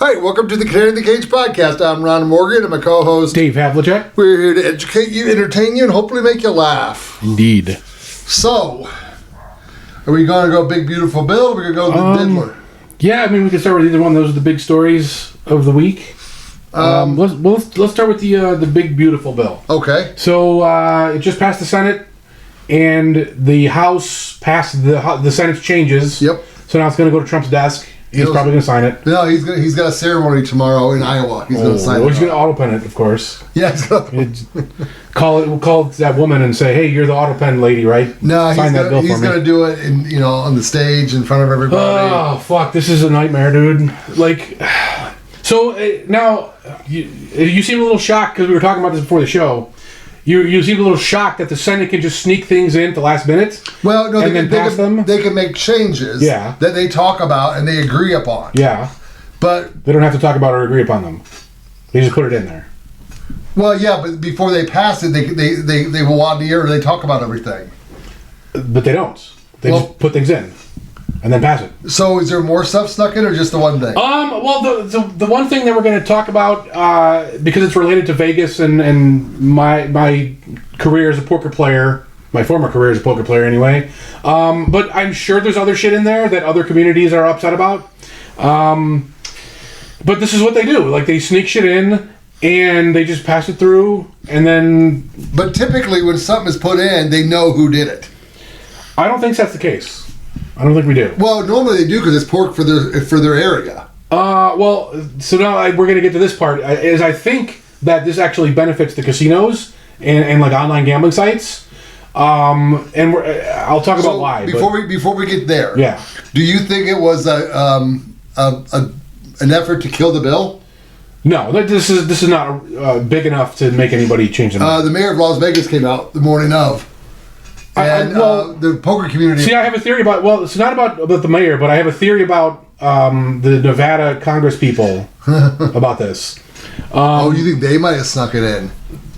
Hi, welcome to the Canary in the Cage podcast. I'm Ron Morgan and my co-host Dave Havlicek. We're here to educate you, entertain you, and hopefully make you laugh. Indeed. So, are we going to go Big Beautiful Bill or are we going to go the Diddler? Yeah, I mean, we can start with either one. Those are the big stories of the week. Let's start with the Big Beautiful Bill. Okay. So, it just passed the Senate, and the House passed the Senate's changes. Yep. So now it's going to go to Trump's desk. He's probably going to sign it. No, he's got a ceremony tomorrow in Iowa. He's going to sign it. He's going to auto pen it, of course. Yeah. We'll call that woman and say, "Hey, you're the auto pen lady, right? No, sign that bill for me." He's going to do it on the stage in front of everybody. Oh fuck! This is a nightmare, dude. Like, so now you seem a little shocked because we were talking about this before the show. You seem a little shocked that the Senate can just sneak things in at the last minute. Well, no, they can make changes that they talk about and they agree upon. Yeah. But they don't have to talk about or agree upon them. They just put it in there. Well, yeah, but before they pass it, they will out in the air and they talk about everything. But they don't. They just put things in and then pass it. So is there more stuff snuck in or just the one thing? Well, the one thing that we're going to talk about, because it's related to Vegas and my career as a poker player, my former career as a poker player anyway, but I'm sure there's other shit in there that other communities are upset about. But this is what they do. Like, they sneak shit in and they just pass it through and then... But typically when something is put in, they know who did it. I don't think that's the case. I don't think we do. Well, normally they do because it's pork for their area. Well, so now we're going to get to this part. Is I think that this actually benefits the casinos and like online gambling sites. And I'll talk about why. Before we get there, yeah. Do you think it was an effort to kill the bill? No, this is not big enough to make anybody change their mind. The mayor of Las Vegas came out the morning of. And the poker community... See, I have a theory about... Well, it's not about the mayor, but I have a theory about the Nevada Congress people about this. You think they might have snuck it in?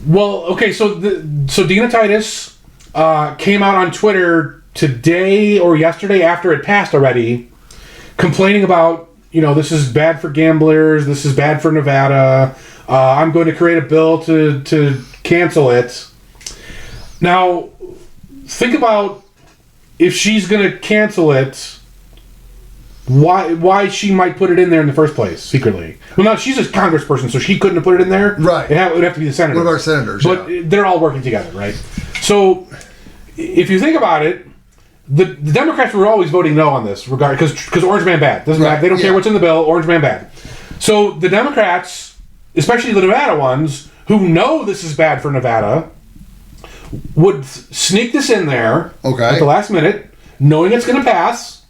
Well, okay, so Dina Titus came out on Twitter today or yesterday after it passed already, complaining about, this is bad for gamblers, this is bad for Nevada, I'm going to create a bill to cancel it. Now... Think about if she's going to cancel it, why she might put it in there in the first place, secretly. Well, no, she's a congressperson, so she couldn't have put it in there. Right. It would have to be the senator. One of our senators, But they're all working together, right? So, if you think about it, the Democrats were always voting no on this, because Orange Man bad. Doesn't matter. They don't care what's in the bill, Orange Man bad. So, the Democrats, especially the Nevada ones, who know this is bad for Nevada... would sneak this in there at the last minute, knowing it's going to pass,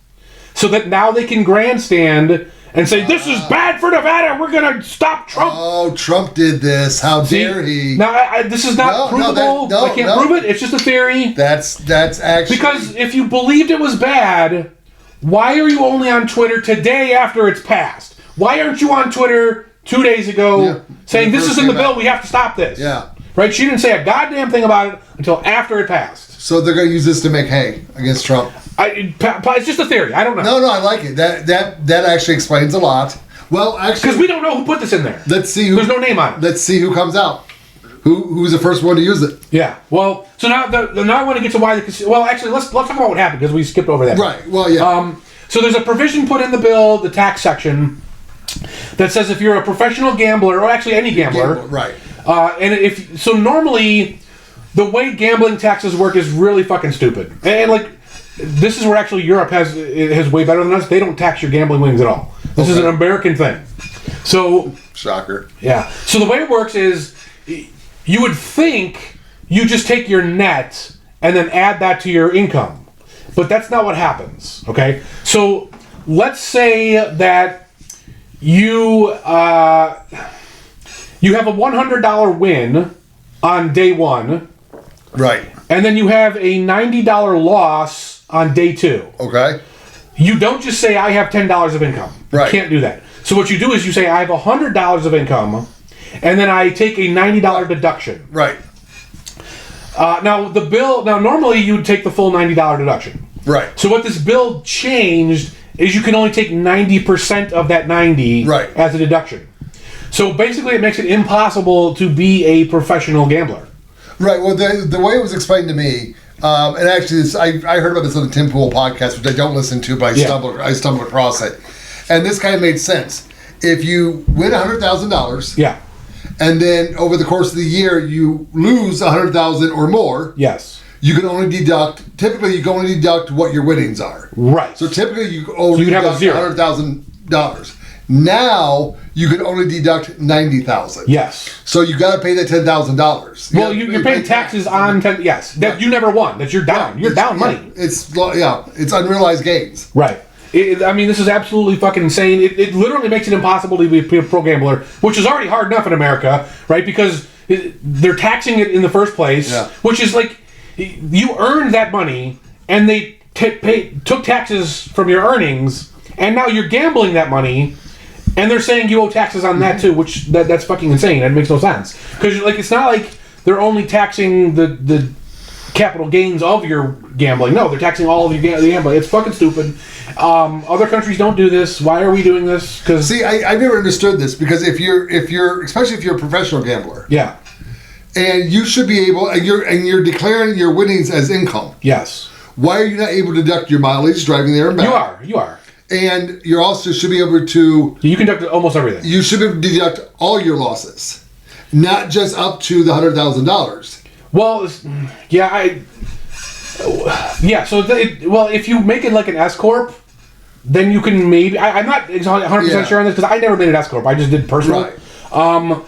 so that now they can grandstand and say, this is bad for Nevada, we're going to stop Trump. Oh, Trump did this, how dare he. Now, this is not provable, I can't prove it, it's just a theory. That's actually... Because if you believed it was bad, why are you only on Twitter today after it's passed? Why aren't you on Twitter 2 days ago saying, this is in the bill, we have to stop this? Yeah. Right? She didn't say a goddamn thing about it until after it passed. So they're going to use this to make hay against Trump. It's just a theory. I don't know. No, I like it. That actually explains a lot. Well, actually... Because we don't know who put this in there. Let's see who... There's no name on it. Let's see who comes out. Who's the first one to use it? Yeah. Well, so now I want to get to why the... Well, actually, let's talk about what happened, because we skipped over that. Right. Well, yeah. So there's a provision put in the bill, the tax section, that says if you're a professional gambler, or actually any gambler... Right. Normally, the way gambling taxes work is really fucking stupid. And like, this is where actually Europe has way better than us. They don't tax your gambling winnings at all. This is an American thing. So, shocker. Yeah. So the way it works is, you would think you just take your net and then add that to your income, but that's not what happens. Okay. So let's say that you have a $100 win on day one. Right. And then you have a $90 loss on day two. Okay. You don't just say, I have $10 of income. Right. You can't do that. So what you do is you say, I have $100 of income, and then I take a $90 deduction. Right. Now, normally you'd take the full $90 deduction. Right. So what this bill changed is you can only take 90% of that 90 Right. as a deduction. So basically, it makes it impossible to be a professional gambler. Right. Well, the way it was explained to me, and actually, I heard about this on the Tim Pool podcast, which I don't listen to, but I stumbled across it, and this kind of made sense. If you win $100,000, Yeah. and then over the course of the year you lose $100,000 or more, Yes. you can only deduct. Typically, you can only deduct what your winnings are. Right. So typically, you only you'd have a deduct zero. $100,000. Now you can only deduct $90,000. Yes. So you got to pay that $10,000. Well, you're paying taxes on 10. Yes. That you never won. That you're down. You're down money. It's unrealized gains. Right. I mean, this is absolutely fucking insane. It literally makes it impossible to be a pro gambler, which is already hard enough in America, right? Because they're taxing it in the first place, which is like you earned that money and they took taxes from your earnings, and now you're gambling that money, and they're saying you owe taxes on that too, which that's fucking insane. That makes no sense, because like it's not like they're only taxing the capital gains of your gambling. No, they're taxing all of your gambling. It's fucking stupid. Other countries don't do this. Why are we doing this? Because see, I never understood this, because if you're especially if you're a professional gambler, yeah, and you should be able, and you're declaring your winnings as income. Yes. Why are you not able to deduct your mileage driving there and back? You are. And you also should be able to. You can deduct almost everything. You should be able to deduct all your losses, not just up to the $100,000. Well, yeah, So, if you make it like an S corp, then you can maybe. I'm not 100% sure on this, because I never made an S corp. I just did personal. Right.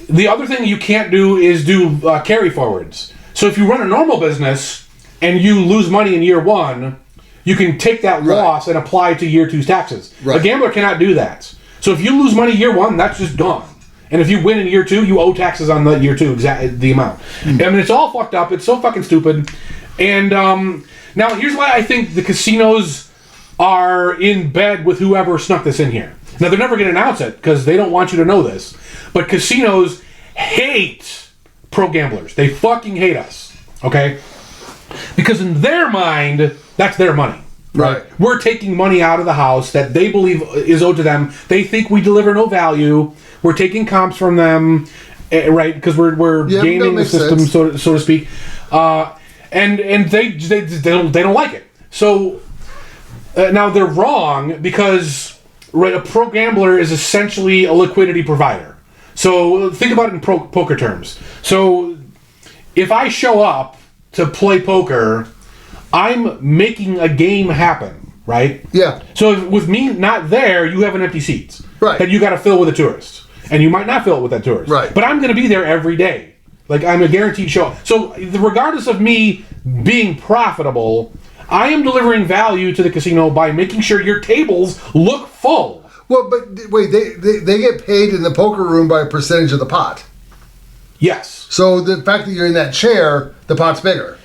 The other thing you can't do is do carry forwards. So if you run a normal business and you lose money in year one, you can take that loss and apply to year two's taxes. Right. A gambler cannot do that. So if you lose money year one, that's just gone. And if you win in year two, you owe taxes on the year two, exactly the amount. I mean, it's all fucked up. It's so fucking stupid. And now here's why I think the casinos are in bed with whoever snuck this in here. Now, they're never going to announce it because they don't want you to know this. But casinos hate pro gamblers. They fucking hate us. Okay? Because in their mind, that's their money. Right. We're taking money out of the house that they believe is owed to them. They think we deliver no value. We're taking comps from them, right? Because we're gaming the system, so to speak. And they don't like it. So now they're wrong, because a pro gambler is essentially a liquidity provider. So think about it in poker terms. So if I show up to play poker, I'm making a game happen, right? Yeah. So with me not there, you have an empty seat. Right. That you got to fill with a tourist. And you might not fill it with that tourist. Right. But I'm going to be there every day. Like, I'm a guaranteed show up. So regardless of me being profitable, I am delivering value to the casino by making sure your tables look full. Well, but wait, they get paid in the poker room by a percentage of the pot. Yes. So the fact that you're in that chair, the pot's bigger.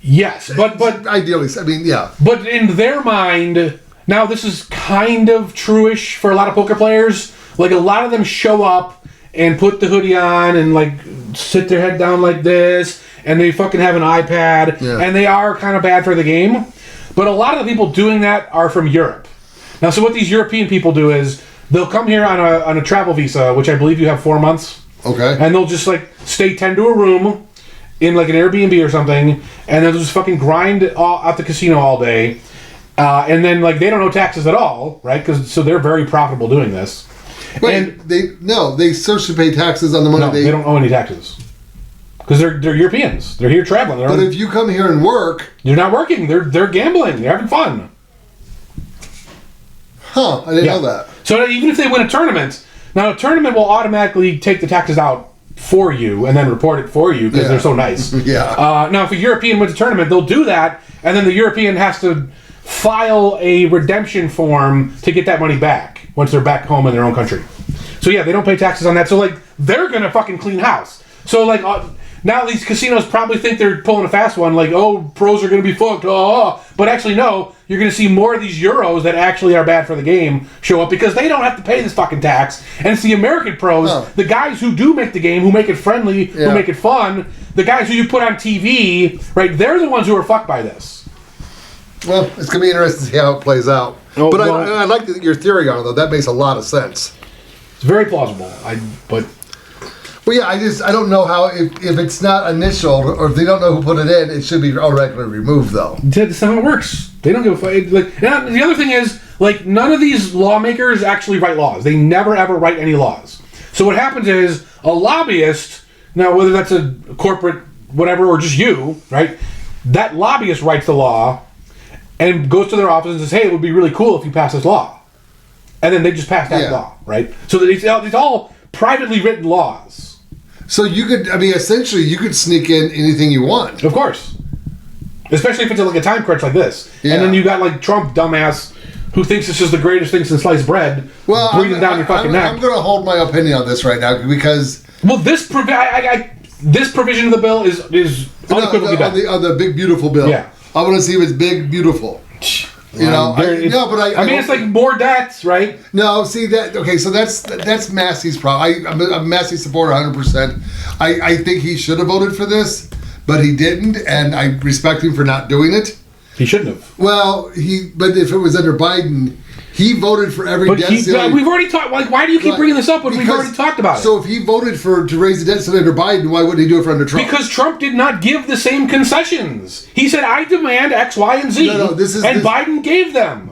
Yes, but ideally, I mean, yeah. But in their mind, now this is kind of true-ish for a lot of poker players. Like, a lot of them show up and put the hoodie on and like sit their head down like this, and they fucking have an iPad, and they are kind of bad for the game. But a lot of the people doing that are from Europe. Now, so what these European people do is they'll come here on a travel visa, which I believe you have 4 months. Okay. And they'll just like stay 10 to a room in like an Airbnb or something, and they'll just fucking grind at the casino all day, and then like they don't owe taxes at all, right? So they're very profitable doing this. Wait, and they still should pay taxes on the money. No, they don't owe any taxes because they're Europeans. They're here traveling. But if you come here and work, you're not working. They're gambling. They're having fun. Huh? I didn't know that. So even if they win a tournament, now a tournament will automatically take the taxes out for you and then report it for you because they're so nice. Now, if a European wins a tournament, they'll do that, and then the European has to file a redemption form to get that money back once they're back home in their own country. So yeah, they don't pay taxes on that. So like, they're gonna fucking clean house. So like, now these casinos probably think they're pulling a fast one, like, oh, pros are gonna be fucked, but actually no, you're gonna see more of these Euros that actually are bad for the game show up because they don't have to pay this fucking tax. And it's the American pros, the guys who do make the game, who make it friendly, who make it fun, the guys who you put on TV, right? They're the ones who are fucked by this. Well, it's going to be interesting to see how it plays out. Oh, but well, I like your theory on it, though. That makes a lot of sense. It's very plausible. Well, yeah, I don't know how, if it's not initialed, or if they don't know who put it in, it should be automatically removed, though. That's not how it works. They don't give a fuck. Like, now, the other thing is, like, none of these lawmakers actually write laws. They never, ever write any laws. So what happens is, a lobbyist, now whether that's a corporate whatever, or just you, right, that lobbyist writes the law, and goes to their office and says, hey, it would be really cool if you pass this law. And then they just pass that law, right? So that it's all privately written laws. So you could, essentially, you could sneak in anything you want. Of course. Especially if it's like a time crunch like this. Yeah. And then you got like Trump, dumbass, who thinks this is the greatest thing since sliced bread, breathing down your fucking neck. I'm going to hold my opinion on this right now because... Well, this provision of the bill is unequivocally bad. On the big, beautiful bill. Yeah. I want to see if it's big, beautiful. It's like more debts, right? No, see that. Okay, so that's Massey's problem. I'm a Massey supporter 100%. I think he should have voted for this, but he didn't, and I respect him for not doing it. He shouldn't have. Well, but if it was under Biden, he voted for every debt ceiling. We've already talked. Like, why do you keep bringing this up when we've already talked about it? So if he voted to raise the debt ceiling under Biden, why wouldn't he do it for under Trump? Because Trump did not give the same concessions. He said, "I demand X, Y, and Z," Biden gave them.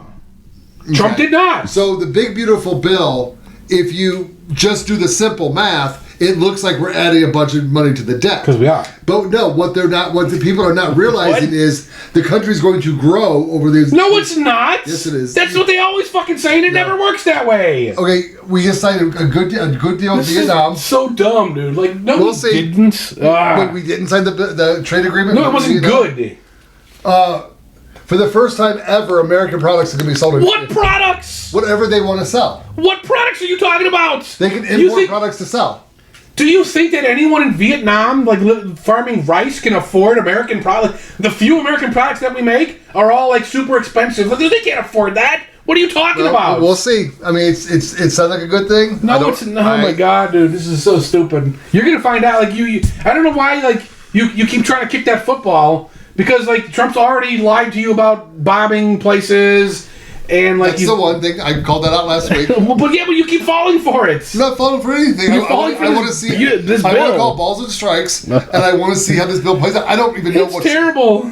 Okay. Trump did not. So the big beautiful bill, if you just do the simple math, it looks like we're adding a bunch of money to the debt. Because we are. But no, what the people are not realizing is the country's going to grow over these... No, it's not. Yes, it is. That's what they always fucking say, and it never works that way. Okay, we just signed a good deal with Vietnam. So dumb, dude. Like, no, we'll see. Didn't. Wait, we didn't sign the trade agreement? No, it wasn't good. For the first time ever, American products are going to be sold in... What products? Whatever they want to sell. What products are you talking about? They can import products to sell. Do you think that anyone in Vietnam, like farming rice, can afford American products? The few American products that we make are all like super expensive. They can't afford that. What are you talking about? We'll see. It sounds like a good thing. No, it's not. Oh my god, dude, this is so stupid. You're gonna find out. Like I don't know why. Like you keep trying to kick that football because like Trump's already lied to you about bombing places. And like that's the one thing I called that out last week. but you keep falling for it. I'm not falling for anything. You're falling for I want to see. This bill. I want to call balls and strikes, and I want to see how this bill plays out. I don't even know what's terrible.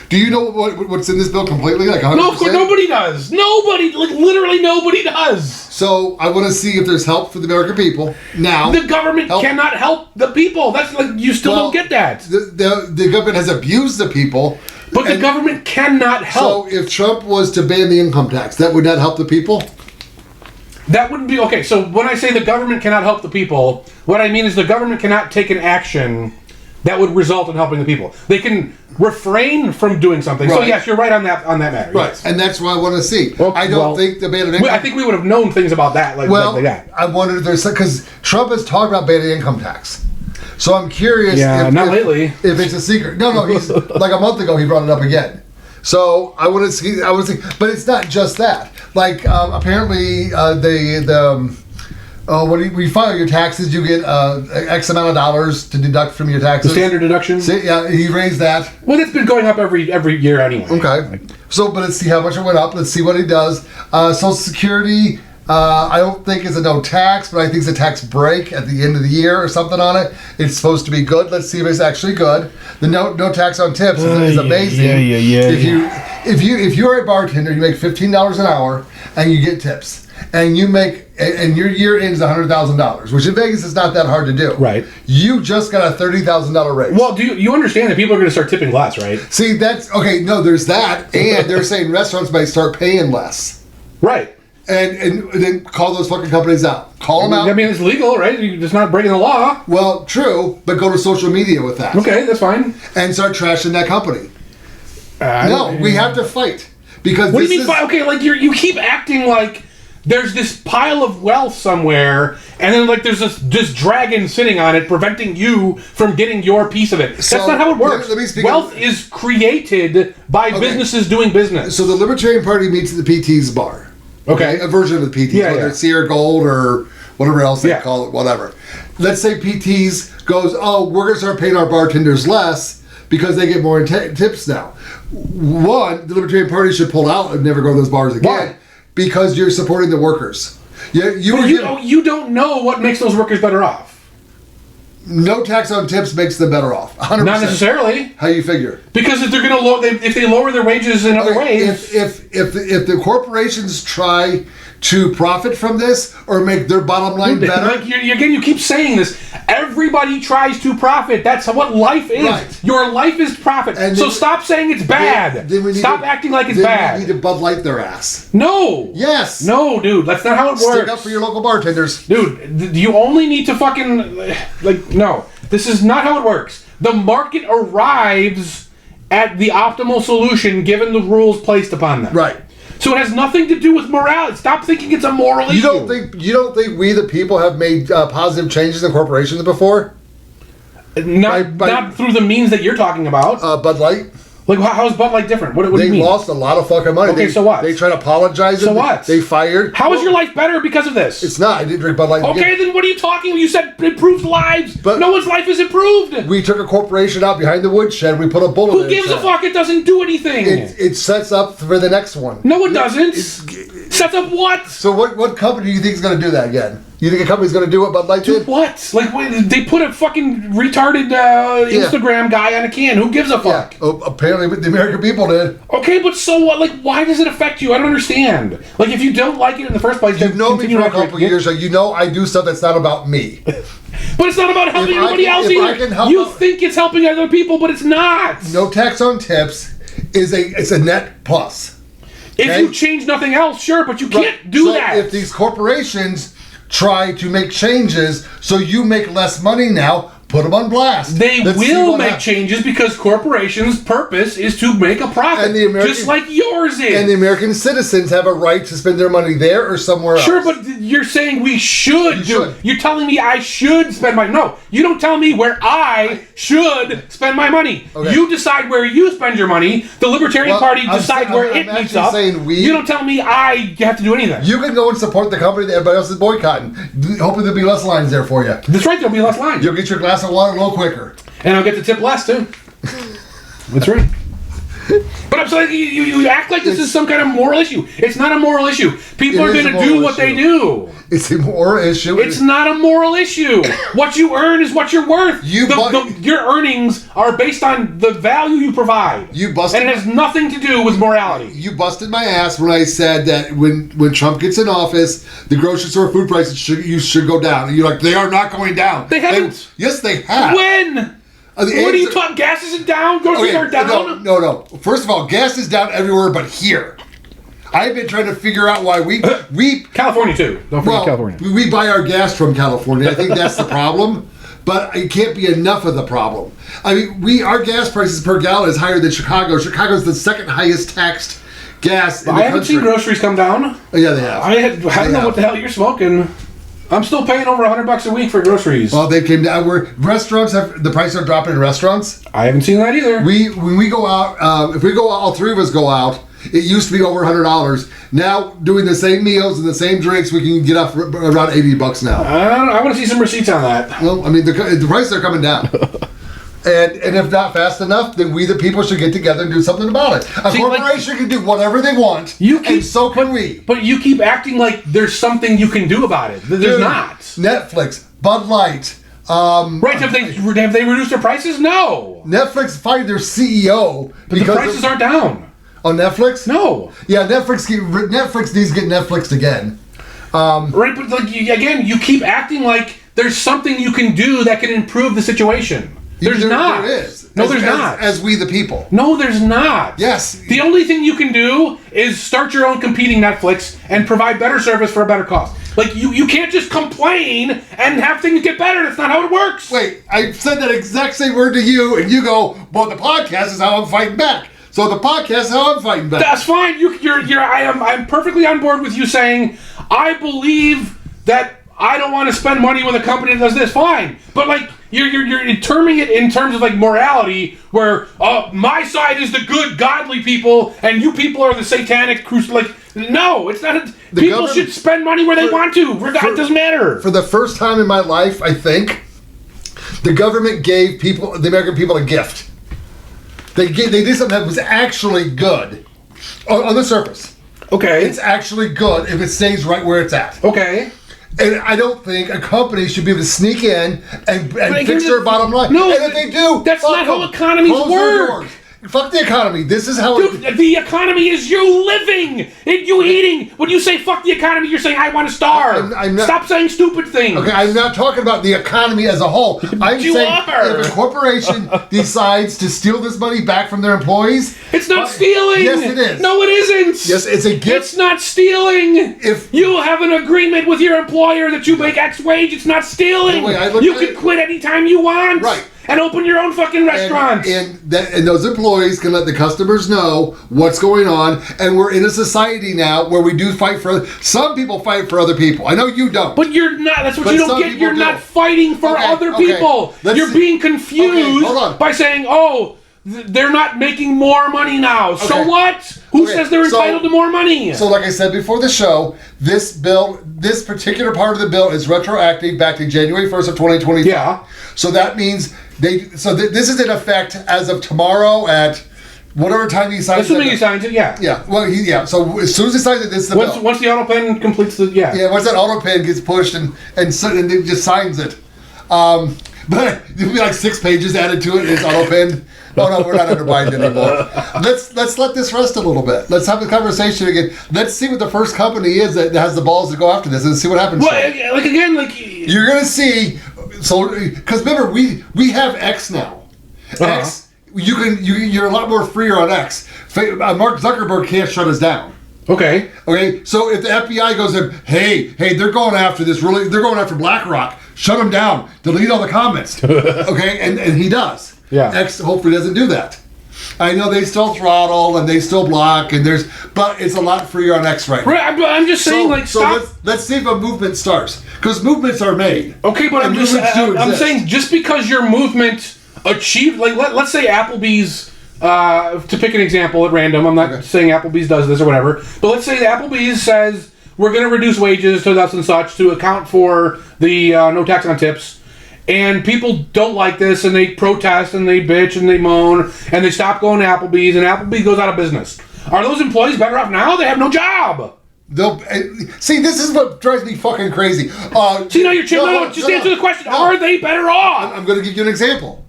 Do you know what's in this bill completely? Like 100%? No, of course nobody does. Nobody, like literally nobody does. So I want to see if there's help for the American people now. The government cannot help the people. That's like you still don't get that. The government has abused the people. But the government cannot help. So if Trump was to ban the income tax, that would not help the people? That wouldn't be... Okay, so when I say the government cannot help the people, what I mean is the government cannot take an action that would result in helping the people. They can refrain from doing something. Right. So yes, you're right on that matter. Right, yes. And that's what I want to see. I don't think the ban of income... I think we would have known things about that like that. I wondered if there's... Because Trump has talked about banning income tax. So I'm curious lately. If it's a secret. No, he's like a month ago he brought it up again. So I want to see, but it's not just that. Like apparently when you file your taxes, you get X amount of dollars to deduct from your taxes. The standard deduction. See, yeah, he raised that. Well, it's been going up every year anyway. Okay. So, but let's see how much it went up. Let's see what he does. Social Security. I don't think it's a no tax, but I think it's a tax break at the end of the year or something on it. It's supposed to be good. Let's see if it's actually good. The no tax on tips is amazing. If you're a bartender, you make $15 an hour and you get tips, and and your year ends $100,000, which in Vegas is not that hard to do. Right. You just got a $30,000 raise. Well, do you understand that people are going to start tipping less, right? See, that's okay. No, there's that, and they're saying restaurants might start paying less. Right. And then call those fucking companies out. Call them out. I mean, it's legal, right? You're just not breaking the law. Well, true, but go to social media with that. Okay, that's fine. And start trashing that company. No, we have to fight. Because what do you mean fight? Okay, like you keep acting like there's this pile of wealth somewhere, and then like there's this dragon sitting on it, preventing you from getting your piece of it. That's not how it works. Wealth is created by businesses doing business. So the Libertarian Party meets at the PT's bar. Okay, a version of the PTs, whether it's Sierra Gold or whatever else they call it, whatever. Let's say PTs goes, we're going to start paying our bartenders less because they get more tips now. one, the Libertarian Party should pull out and never go to those bars again. Why? Because you're supporting the workers. You don't know what makes those workers better off. No tax on tips makes them better off. 100%. Not necessarily. How you figure? Because if they're going to if they lower their wages in other ways, if the corporations try to profit from this or make their bottom line better, like you keep saying this. Everybody tries to profit. That's what life is. Right. Your life is profit. And so stop saying it's bad. Stop acting like it's bad. We need to Bud Light their ass. No. Yes. No, dude. That's not how it works. Stick up for your local bartenders. Dude, you only need to fucking... no. This is not how it works. The market arrives at the optimal solution given the rules placed upon them. Right. So it has nothing to do with morality. Stop thinking it's a moral issue. You don't think we the people have made positive changes in corporations before? Not through the means that you're talking about. Bud Light. Like, how is Bud Light different? What do you mean? They lost a lot of fucking money. Okay, so what? They tried to apologize. So what? They fired. How is your life better because of this? It's not. I didn't drink Bud Light. Okay, then what are you talking about? You said improved lives. But no one's life is improved. We took a corporation out behind the woodshed. We put a bullet in it. Who gives a fuck? It doesn't do anything. It sets up for the next one. No, it doesn't. Sets up what? So what company do you think is going to do that again? You think a company's going to do what Bud Light did? What? Like, they put a fucking retarded Instagram guy on a can. Who gives a fuck? Yeah. Oh, apparently the American people did. Okay, but so what? Like, why does it affect you? I don't understand. Like, if you don't like it in the first place... You've known me for a couple of years, so you know I do stuff that's not about me. But it's not about helping anybody else either. You think it's helping other people, but it's not. No tax on tips it's a net plus. If you change nothing else, sure, but you can't do that. If these corporations try to make changes so you make less money now, put them on blast. They will make changes because corporations' purpose is to make a profit, just like yours is. And the American citizens have a right to spend their money there or somewhere else. Sure, but you're saying we should do it. You're telling me I should spend my... No, you don't tell me where I should spend my money. Okay. You decide where you spend your money. The Libertarian Party decides where it meets up. You don't tell me I have to do anything. You can go and support the company that everybody else is boycotting. Hoping there'll be less lines there for you. That's right, there'll be less lines. You'll get your glass of water a little quicker. And I'll get to tip less, too. That's right. But I'm saying you act like this is some kind of moral issue. It's not a moral issue. People are going to do what they do. It's a moral issue. It's not a moral issue. What you earn is what you're worth. Your earnings are based on the value you provide. And it has nothing to do with morality. You busted my ass when I said that when Trump gets in office, the grocery store food prices should go down. And you're like, they are not going down. They haven't. Yes, they have. When? What are you talking? Gas isn't down? Groceries are down? No. First of all, gas is down everywhere but here. I've been trying to figure out why we California too. Don't forget California. We buy our gas from California. I think that's the problem. But it can't be enough of the problem. I mean, our gas prices per gallon is higher than Chicago. Chicago's the second highest taxed gas in the country. I haven't seen groceries come down. Oh, yeah, they have. I don't know what the hell you're smoking. I'm still paying over $100 a week for groceries. Well, they came down. Restaurants the prices are dropping in restaurants. I haven't seen that either. When we go out, if we go out, all three of us go out. It used to be over $100. Now, doing the same meals and the same drinks, we can get up around $80 now. I want to see some receipts on that. Well, I mean, the prices are coming down. And if not fast enough, then we the people should get together and do something about it. A corporation can do whatever they want, and so can we. But you keep acting like there's something you can do about it. There's not. Netflix, Bud Light. Right, have they reduced their prices? No. Netflix fired their CEO. But the prices aren't down. On Netflix? No. Yeah, Netflix needs to get Netflixed again. Right, but again, you keep acting like there's something you can do that can improve the situation. There's not. There is. No, there's not. As we the people. No, there's not. Yes. The only thing you can do is start your own competing Netflix and provide better service for a better cost. Like, you can't just complain and have things get better. That's not how it works. Wait, I said that exact same word to you, and you go, well, the podcast is how I'm fighting back. So the podcast is how I'm fighting back. That's fine. I'm perfectly on board with you saying, I believe that I don't want to spend money with a company that does this. Fine. But, like, you're terming it in terms of like morality, where my side is the good, godly people, and you people are the satanic like. No, it's not. People should spend money where they want to. It doesn't matter. For the first time in my life, I think the government gave the American people, a gift. They did something that was actually good on the surface. Okay. It's actually good if it stays right where it's at. Okay. And I don't think a company should be able to sneak in and fix their bottom line. No, and if they do, that's not how economies work. Fuck the economy. This is how. Dude, the economy is you living, you eating. When you say fuck the economy, you're saying I want to starve. I'm not, Stop saying stupid things. Okay, I'm not talking about the economy as a whole. I'm saying if a corporation decides to steal this money back from their employees, it's not stealing. Yes, it is. No, it isn't. Yes, it's a gift. It's not stealing. If you have an agreement with your employer that you make X wage, it's not stealing. You can quit anytime you want. Right. And open your own fucking restaurant. And those employees can let the customers know what's going on. And we're in a society now where we do fight for. Some people fight for other people. I know you don't. But you're not. That's what you don't get. You're not fighting for other people. You're being confused by saying, "Oh, they're not making more money now." Okay. So what? Who says they're entitled to more money? So, like I said before the show, this particular part of the bill is retroactive back to January 1st of 2025. Yeah. So that means this is in effect as of tomorrow at whatever time he signs it. Assuming he signs it, yeah. Yeah. Well, so as soon as he signs it, this is the bill. Once the auto pen completes the Yeah. Once that auto pen gets pushed and it just signs it. But there'll be like 6 pages added to it. It's auto pen. Oh no, we're not under Biden anymore. Let's let this rest a little bit. Let's have the conversation again. Let's see what the first company is that has the balls to go after this and see what happens. Well, you're gonna see. So, because remember, we have X now. X, you're a lot more freer on X. Mark Zuckerberg can't shut us down. Okay. So if the FBI goes in, hey, they're going after this. They're going after BlackRock. Shut them down. Delete all the comments. And he does. Yeah. X hopefully doesn't do that. I know they still throttle and they still block but it's a lot freer on X right now. Right, I'm just saying, stop. Let's see if a movement starts, because movements are made. Okay, but I'm saying just because your movement achieved, let's say Applebee's, to pick an example at random. I'm not saying Applebee's does this or whatever, but let's say Applebee's says we're going to reduce wages to thus and such to account for the no tax on tips. And people don't like this, and they protest, and they bitch, and they moan, and they stop going to Applebee's, and Applebee's goes out of business. Are those employees better off now? They have no job. See, this is what drives me fucking crazy. Just answer the question. Are they better off? I'm going to give you an example.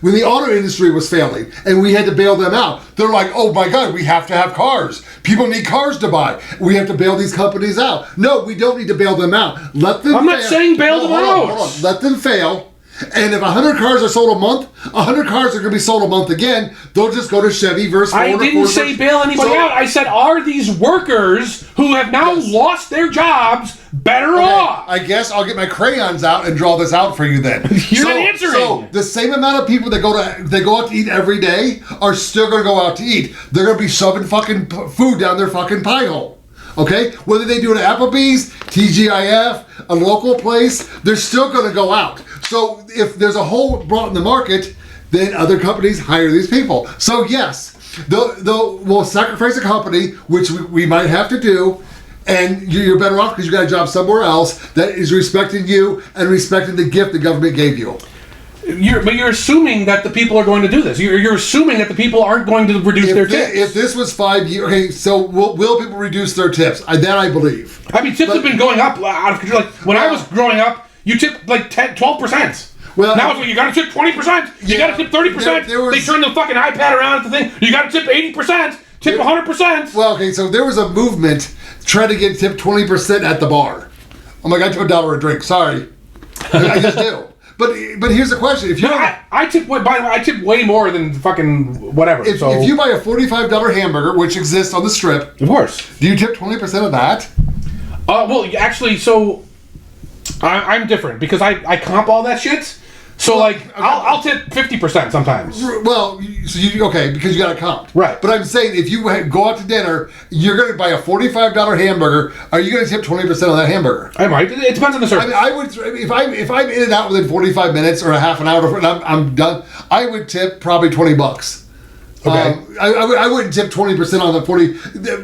When the auto industry was failing, and we had to bail them out, they're like, oh my God, we have to have cars. People need cars to buy. We have to bail these companies out. No, we don't need to bail them out. Let them I'm not saying bail them out. Hold on. Let them fail. And if 100 cars are sold a month, 100 cars are going to be sold a month again. They'll just go to Chevy versus Ford. I didn't say bail anybody out. I said, are these workers who have now lost their jobs better off? I guess I'll get my crayons out and draw this out for you then. You're not answering. So the same amount of people that go out to eat every day are still going to go out to eat. They're going to be shoving fucking food down their fucking pie hole. Okay? Whether they do it at Applebee's, TGIF, a local place, they're still going to go out. So if there's a hole brought in the market, then other companies hire these people. So yes, we'll sacrifice a company, which we might have to do, and you're better off because you got a job somewhere else that is respecting you and respecting the gift the government gave you. But you're assuming that the people are going to do this. You're assuming that the people aren't going to reduce their tips. If this was 5 years, okay, so will people reduce their tips? That I believe. I mean, tips have been going up out of control. Like when I was growing up, you tipped like 12%. Well, now it's like you got to tip 20%. You got to tip 30%. They turn the fucking iPad around at the thing. You got to tip 80%. Tip 100%. Well, okay, so there was a movement trying to get tipped 20% at the bar. I'm like, I tip $1 a drink. Sorry, I just do. But here's the question: if you I tip way more than fucking whatever. If you buy a $45 hamburger, which exists on the Strip, of course, do you tip 20% of that? Well, actually, so I'm different because I comp all that shit. So I'll tip 50% sometimes. Well, so because you got a comp, right? But I'm saying if you go out to dinner, you're going to buy a $45 hamburger. Are you going to tip 20% on that hamburger? I might. It depends on the service. I would if I'm in and out within 45 minutes or a half an hour and I'm done. I would tip probably $20. Okay. I wouldn't tip 20% on the 40.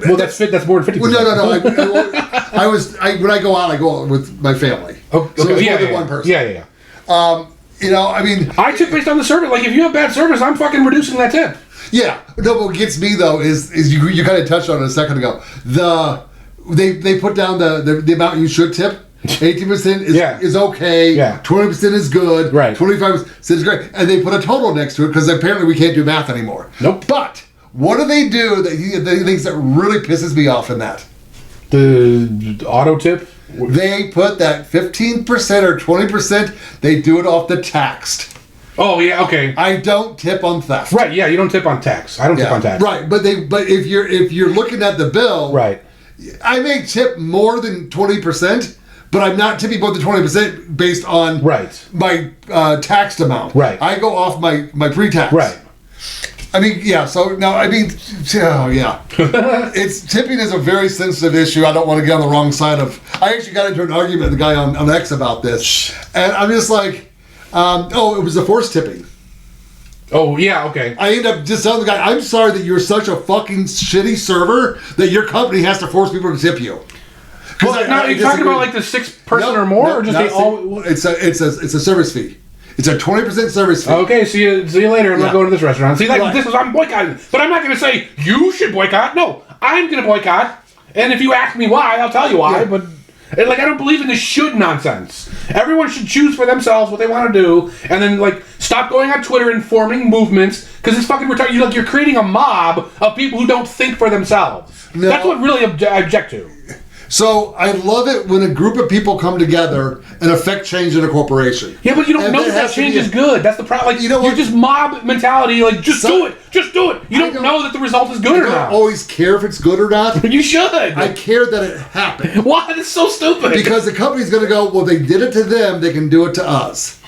Well, that's more than 50%. Well, no. When I go out with my family. Okay. So it's more than one person. Yeah. I mean, I tip based on the service. Like if you have bad service, I'm fucking reducing that tip. Yeah. No, what gets me though is you kind of touched on it a second ago. They put down the amount you should tip. 18% is okay. Yeah. 20% is good. Right. 25% is great. And they put a total next to it because apparently we can't do math anymore. Nope. But what do they do that things that really pisses me off in that? The auto tip? They put that 15% or 20%, they do it off the taxed. Oh, yeah, okay. I don't tip on theft. Right, yeah, you don't tip on tax. I don't tip on tax. Right, but if you're looking at the bill, right. I may tip more than 20%, but I'm not tipping more than 20% based on my taxed amount. Right. I go off my pre-tax. Right. I mean, yeah, so now, I mean, oh, yeah. Tipping is a very sensitive issue. I don't want to get on the wrong side of... I actually got into an argument with the guy on X about this. And I'm just like, it was the forced tipping. Oh, yeah, okay. I end up just telling the guy, I'm sorry that you're such a fucking shitty server that your company has to force people to tip you. Well, now, are you talking about like the 6 person or more? Or just they all... It's a service fee. It's a 20% service fee. Okay, see you later. I'm not going to this restaurant. See, I'm boycotting. But I'm not going to say, you should boycott. No, I'm going to boycott. And if you ask me why, I'll tell you why. Yeah. But, I don't believe in this should nonsense. Everyone should choose for themselves what they want to do. And then, stop going on Twitter and forming movements. Because it's fucking retarded. You're creating a mob of people who don't think for themselves. No. That's what really I object to. So I love it when a group of people come together and affect change in a corporation. Yeah, but you don't know that change is good. That's the problem. You're just mob mentality. Do it. Just do it. You don't know that the result is good or not. I don't always care if it's good or not. You should. I care that it happened. Why? That's so stupid. Because the company's going to go, well, they did it to them. They can do it to us.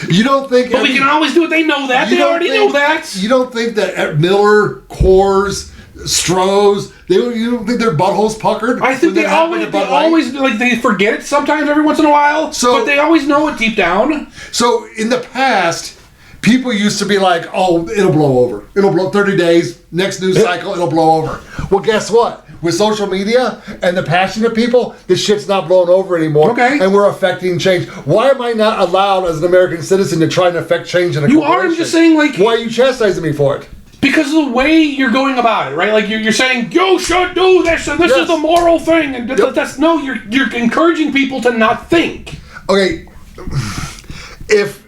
You don't think... But we can always do it. They know that. They already know that. You don't think that Miller, Coors... Strohs, you don't think their buttholes puckered? I think they always they forget it sometimes every once in a while, but they always know it deep down. So in the past, people used to be like, oh, it'll blow over. It'll blow 30 days, next news cycle, it'll blow over. Well, guess what? With social media and the passionate people, this shit's not blowing over anymore. Okay. And we're affecting change. Why am I not allowed as an American citizen to try and affect change in a corporation? You are, I'm just saying, why are you chastising me for it? Because of the way you're going about it, right? You're saying you should do this, and this is the moral thing, and that's no. You're encouraging people to not think. Okay, if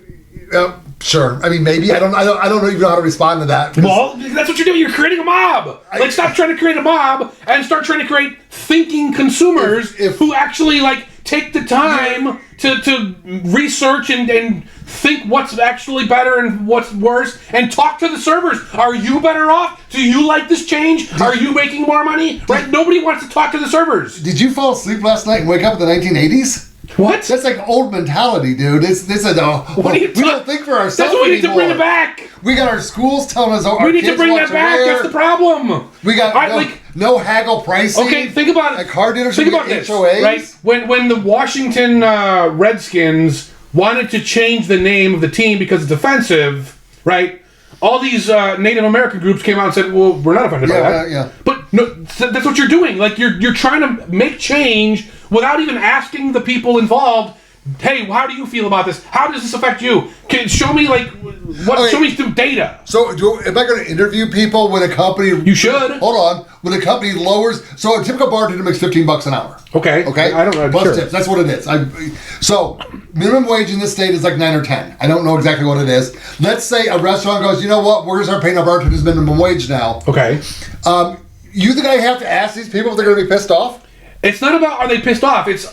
sure, I mean maybe I don't even know how to respond to that. Well, that's what you're doing. You're creating a mob. Stop trying to create a mob and start trying to create thinking consumers who actually take the time to research and think what's actually better and what's worse, and talk to the servers. Are you better off? Do you like this change? Are you making more money? Right? Nobody wants to talk to the servers. Did you fall asleep last night and wake up in the 1980s? What? That's old mentality, dude. We don't think for ourselves. That's what we need to bring it back. We got our schools telling us we need to bring that back. That's the problem. We got no haggle pricing. Okay, think about it. Car dealers think about this, HOAs. right? When the Washington Redskins wanted to change the name of the team because it's offensive, right? All these Native American groups came out and said, "Well, we're not offended by that." Yeah. But no, that's what you're doing. You're trying to make change without even asking the people involved. Hey, how do you feel about this? How does this affect you? Show me show me through data. So, am I going to interview people when a company? You should. Hold on. When a company lowers, so a typical bartender makes $15 an hour. Okay. I don't know. Plus tips. That's what it is. So minimum wage in this state is 9 or 10. I don't know exactly what it is. Let's say a restaurant goes, you know what? We're going to start paying our bartenders minimum wage now. Okay. You think I have to ask these people if they're going to be pissed off? It's not about are they pissed off. It's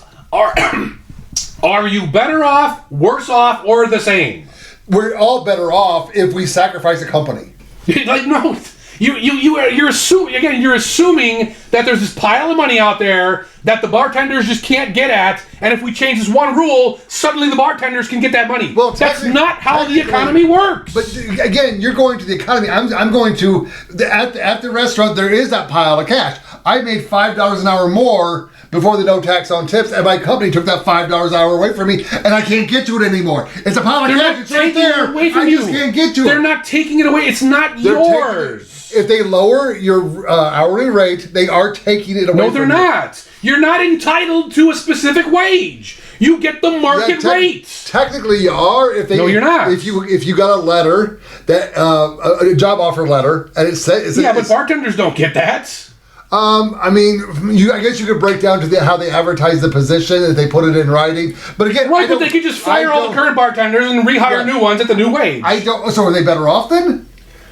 are you better off, worse off, or the same? We're all better off if we sacrifice a company. No, you're assuming again. You're assuming that there's this pile of money out there that the bartenders just can't get at, and if we change this one rule, suddenly the bartenders can get that money. Well, that's not how the economy works. But again, you're going to the economy. I'm going to at the restaurant. There is that pile of cash. I made $5 an hour more before the no tax on tips, and my company took that $5 an hour away from me, and I can't get to it anymore. It's a pile of cash. It's right there. I just can't get to it. They're not taking it away. It's not yours. If they lower your hourly rate, they are taking it away. No, they're not. You're not entitled to a specific wage. You get the market rates. Technically, you are. No, you're not. If you got a letter that a job offer letter, and it says but bartenders don't get that. I guess you could break down to how they advertise the position if they put it in writing. But again, but they could just fire all the current bartenders and rehire new ones at the new wage. So are they better off then?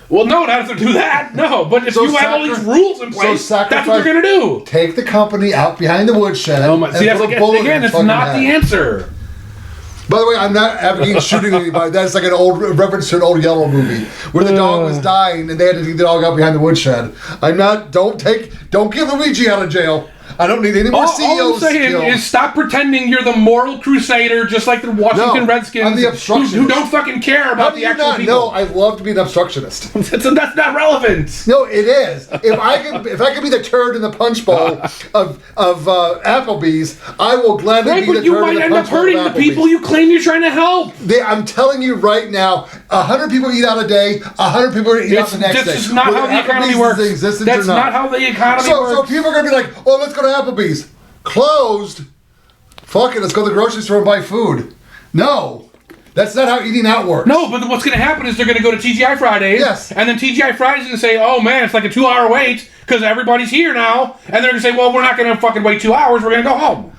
Well, no, not if they do that. No, but if you have all these rules in place, that's what they're going to do. Take the company out behind the woodshed. Again, it's not the answer. By the way, I'm not advocating shooting anybody. That's like an old reference to an old Yellow movie where the dog was dying and they had to take the dog out behind the woodshed. Don't get Luigi out of jail. I don't need any more CEOs. All I'm saying is stop pretending you're the moral crusader, just like the Washington Redskins, I'm the obstructionist. who don't fucking care about the actual people. No, I love to be an obstructionist. That's not relevant. No, it is. If I could be the turd in the punch bowl of Applebee's, I will gladly be the turd in the punch bowl. But you might end up hurting the people you claim you're trying to help. I'm telling you right now, 100 people eat out a day, 100 people eat out the next day. That's not how the economy works. That's not how the economy works. So people are going to be like, oh, let's go to Applebee's. Closed? Fuck it, let's go to the grocery store and buy food. No. That's not how eating out works. No, but what's going to happen is they're going to go to TGI Fridays. Yes. And then TGI Fridays is going to say, oh man, it's like a 2-hour wait because everybody's here now. And they're going to say, well, we're not going to fucking wait 2 hours. We're going to go home.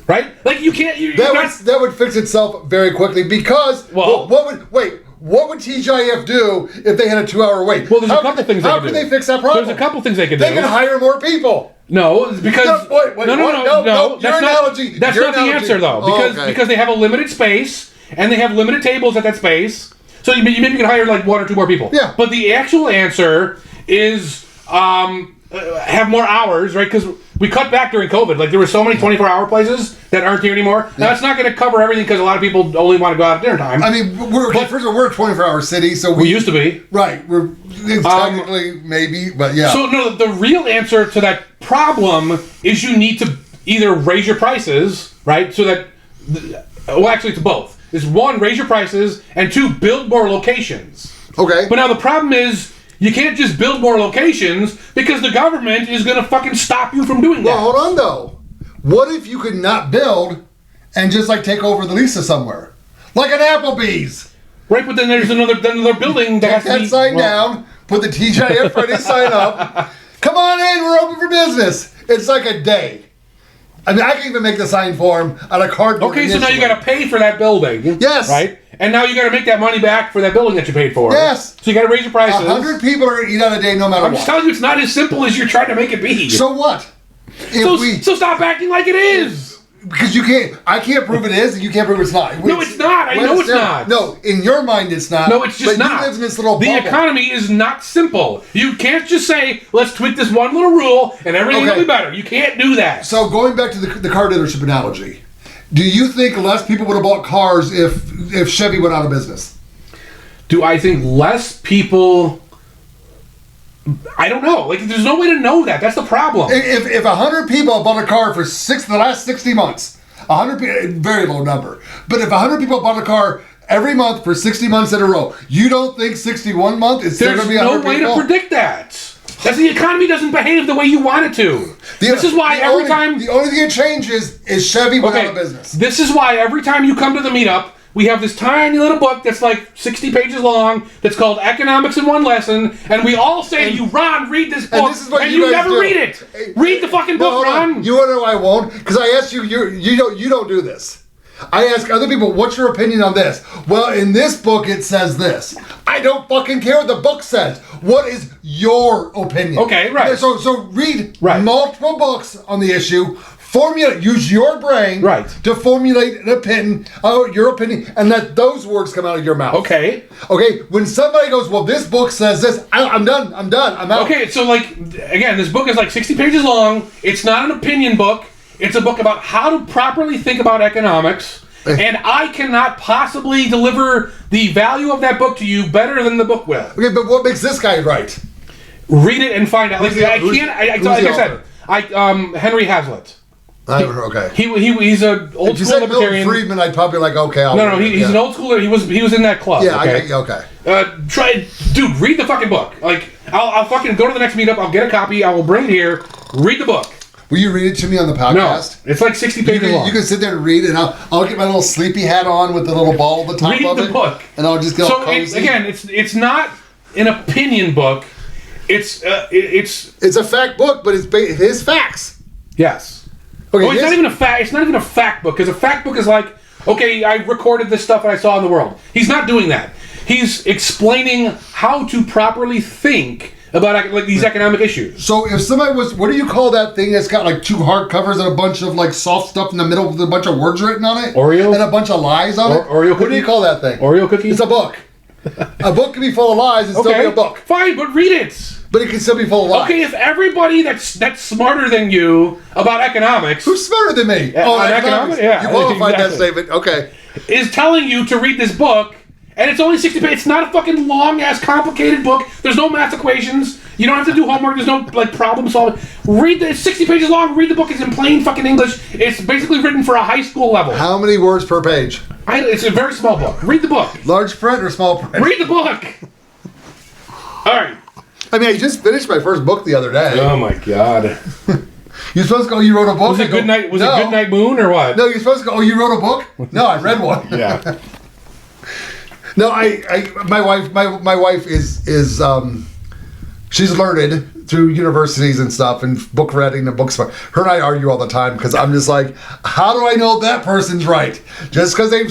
Right? Like you can't. That would fix itself very quickly because what would TGIF do if they had a 2-hour wait? Well, there's a couple things they could do. How can they fix that problem? There's a couple things they could do. They can hire more people. No, because no. That's not the answer though. Because they have a limited space and they have limited tables at that space. So you maybe can hire like 1 or 2 more people. Yeah. But the actual answer is have more hours, right? Because we cut back during COVID. Like there were so many 24-hour places that aren't here anymore. Yeah. Now it's not going to cover everything because a lot of people only want to go out at dinner time. I mean, first of all, we're a 24-hour city, so we used to be. Right. We're technically maybe, but yeah. So no, the real answer to that problem is you need to either raise your prices, right? So that, actually it's both. Is 1, raise your prices, and 2, build more locations. Okay. But now the problem is, you can't just build more locations because the government is going to fucking stop you from doing that. Well, hold on though. What if you could not build and just like take over the lease of somewhere? Like an Applebee's. Right, but then there's another building that has to be... Take that sign down, put the TGIF Friday sign up. Come on in, we're open for business. It's like a day. I mean, I can even make the sign for him on a cardboard. Okay, so now you got to pay for that building. Yes. Right? And now you got to make that money back for that building that you paid for. Yes. So you got to raise your prices. 100 people are going to eat out a day no matter what. I'm just telling you, it's not as simple as you're trying to make it be. So what? So stop acting like it is. Because I can't prove it is, and you can't prove it's not. No, it's not. I know it's not. No, in your mind it's not. No, it's just not. You live in this little bubble. The economy is not simple. You can't just say, let's tweak this one little rule and everything will be better. You can't do that. So going back to the car dealership analogy, do you think less people would have bought cars if Chevy went out of business? Do I think less people... I don't know. Like, there's no way to know that. That's the problem. If 100 people bought a car for the last 60 months, 100 very low number. But if 100 people bought a car every month for 60 months in a row, you don't think 61 month is still going to be 100 people? There's no way to predict that. That's the economy doesn't behave the way you want it to. This is why every time... The only thing that changes is Chevy went out of business. This is why every time you come to the meetup, we have this tiny little book that's like 60 pages long that's called Economics in One Lesson, and we all say to you, Ron, read this book, and you never read it. Read the fucking book, Ron. You want to know why I won't? Because I asked you, you don't do this. I ask other people, what's your opinion on this? Well, in this book it says this. I don't fucking care what the book says. What is your opinion? Okay, right. So read multiple books on the issue. Use your brain to formulate an opinion, your opinion, and let those words come out of your mouth. Okay. When somebody goes, well, this book says this, I'm done, I'm out. Okay, so again, this book is like 60 pages long. It's not an opinion book. It's a book about how to properly think about economics. And I cannot possibly deliver the value of that book to you better than the book will. Okay, but what makes this guy right? Read it and find out. Like I can't. Henry Hazlitt. Okay. He's an old school libertarian. Milton Friedman, I'd probably like, okay. He's an old schooler. He was in that club. Yeah, okay. Dude, read the fucking book. Like, I'll fucking go to the next meetup. I'll get a copy. I will bring it here. Read the book. Will you read it to me on the podcast? No, it's like 60 pages long. You can sit there and read it, and I'll get my little sleepy hat on with the little ball at the top of it. Read the book. And I'll just get all cozy. It's not an opinion book. It's a fact book, but it's his facts. Yes. Okay. It's not even a fact. It's not even a fact book, because a fact book is like, okay, I recorded this stuff and I saw in the world. He's not doing that. He's explaining how to properly think about like these economic issues. So if somebody was, what do you call that thing that's got like 2 hardcovers and a bunch of like soft stuff in the middle with a bunch of words written on it? Oreo? And a bunch of lies on it? Oreo cookie? What do you call that thing? Oreo cookie? It's a book. A book can be full of lies and still be a book. Fine, but read it. But it can still be full of lies. Okay, if everybody that's smarter than you about economics... Who's smarter than me? Economics? Yeah. You qualified that statement. Okay. Is telling you to read this book, and it's only 60 pages. It's not a fucking long-ass, complicated book. There's no math equations. You don't have to do homework. There's no, like, problem solving. It's 60 pages long. Read the book. It's in plain fucking English. It's basically written for a high school level. How many words per page? It's a very small book. Read the book. Large print or small print? Read the book. All right. I mean, I just finished my first book the other day. Oh, my God. You're supposed to go, you wrote a book? Was it Goodnight Moon or what? No, you're supposed to go, you wrote a book? No, I read one. Yeah. No, my wife is she's learned through universities and stuff and book reading and books. Her and I argue all the time because I'm just like, how do I know that person's right? Just because they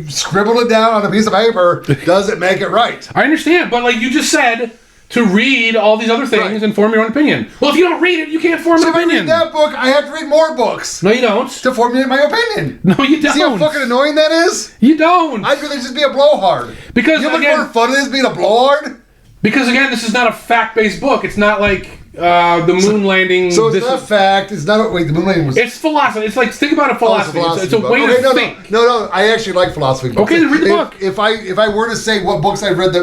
scribbled it down on a piece of paper doesn't make it right. I understand, but like you just said, to read all these other things and form your own opinion. Well, if you don't read it, you can't form an opinion. If I read that book, I have to read more books. No, you don't. To formulate my opinion. No, you don't. See how fucking annoying that is? You don't. I'd rather just be a blowhard. Because you know how much more fun it is being a blowhard? Because again, this is not a fact-based book. It's not like the moon landing. So it's not fact. It's not. Wait, the moon landing was. It's philosophy. It's like think about a philosophy. It's a way to think. No. I actually like philosophy books. Okay, then read the book. If I were to say what books I've read,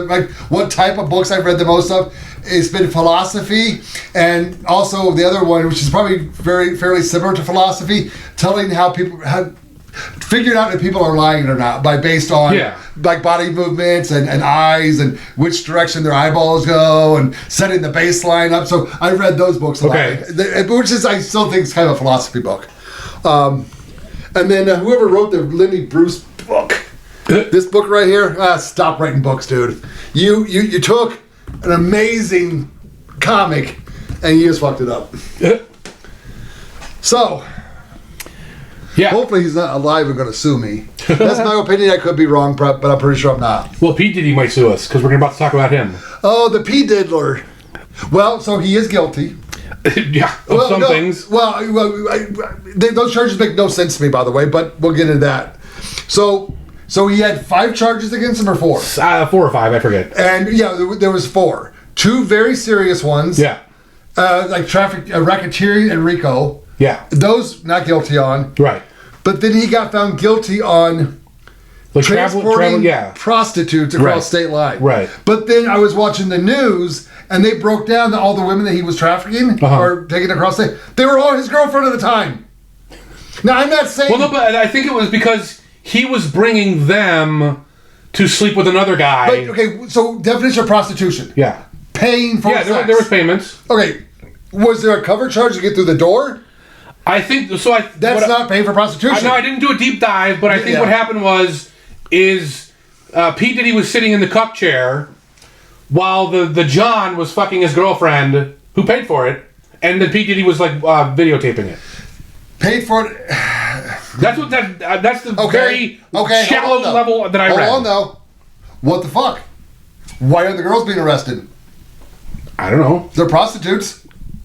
what type of books I've read the most of, it's been philosophy, and also the other one, which is probably fairly similar to philosophy, telling how people have figured out if people are lying or not based on like body movements and eyes and which direction their eyeballs go and setting the baseline up. So I read those books a lot, which is I still think is kind of a philosophy book. And then whoever wrote the Lenny Bruce book, this book right here, stop writing books, dude. You took an amazing comic and you just fucked it up. So. Yeah. Hopefully he's not alive and going to sue me. That's my opinion. I could be wrong, but I'm pretty sure I'm not. Well, P.Diddy might sue us because we're about to talk about him. Oh, the P-Diddler. Well, so he is guilty. Yeah, of some things. Well, those charges make no sense to me, by the way, but we'll get into that. So he had 5 charges against him or 4? 4 or 5, I forget. And yeah, there was 4. 2 very serious ones. Yeah. Like racketeering and RICO. Yeah. Those not guilty on. Right. But then he got found guilty on like transporting prostitutes across state line. Right. But then I was watching the news and they broke down that all the women that he was trafficking or taking across state, they were all his girlfriend at the time. Now I'm not saying. Well, no, but I think it was because he was bringing them to sleep with another guy. But, okay, so definition of prostitution. Yeah. Paying for sex. Yeah, there was payments. Okay. Was there a cover charge to get through the door? I think so. That's not paying for prostitution. I didn't do a deep dive, but I think what happened is P. Diddy was sitting in the cup chair while the John was fucking his girlfriend, who paid for it, and then P. Diddy was like videotaping it. Paid for it. That's the very shallow level that I read. Hold on, though. What the fuck? Why are the girls being arrested? I don't know. They're prostitutes.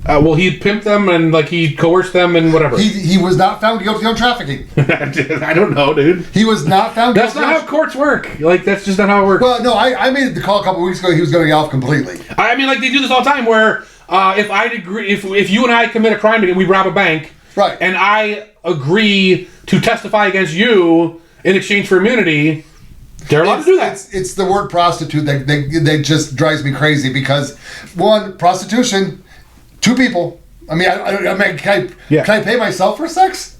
Well, he pimped them and like he coerced them and whatever. He was not found guilty on trafficking. I don't know, dude. He was not found guilty. That's not how courts work. Like that's just not how it works. Well, no, I made the call a couple weeks ago. He was going to get off completely. I mean, like they do this all the time. Where if you and I commit a crime and we rob a bank, right, and I agree to testify against you in exchange for immunity, they're allowed to do that. It's the word prostitute that just drives me crazy because one, prostitution. 2 people. I mean, can I pay myself for sex?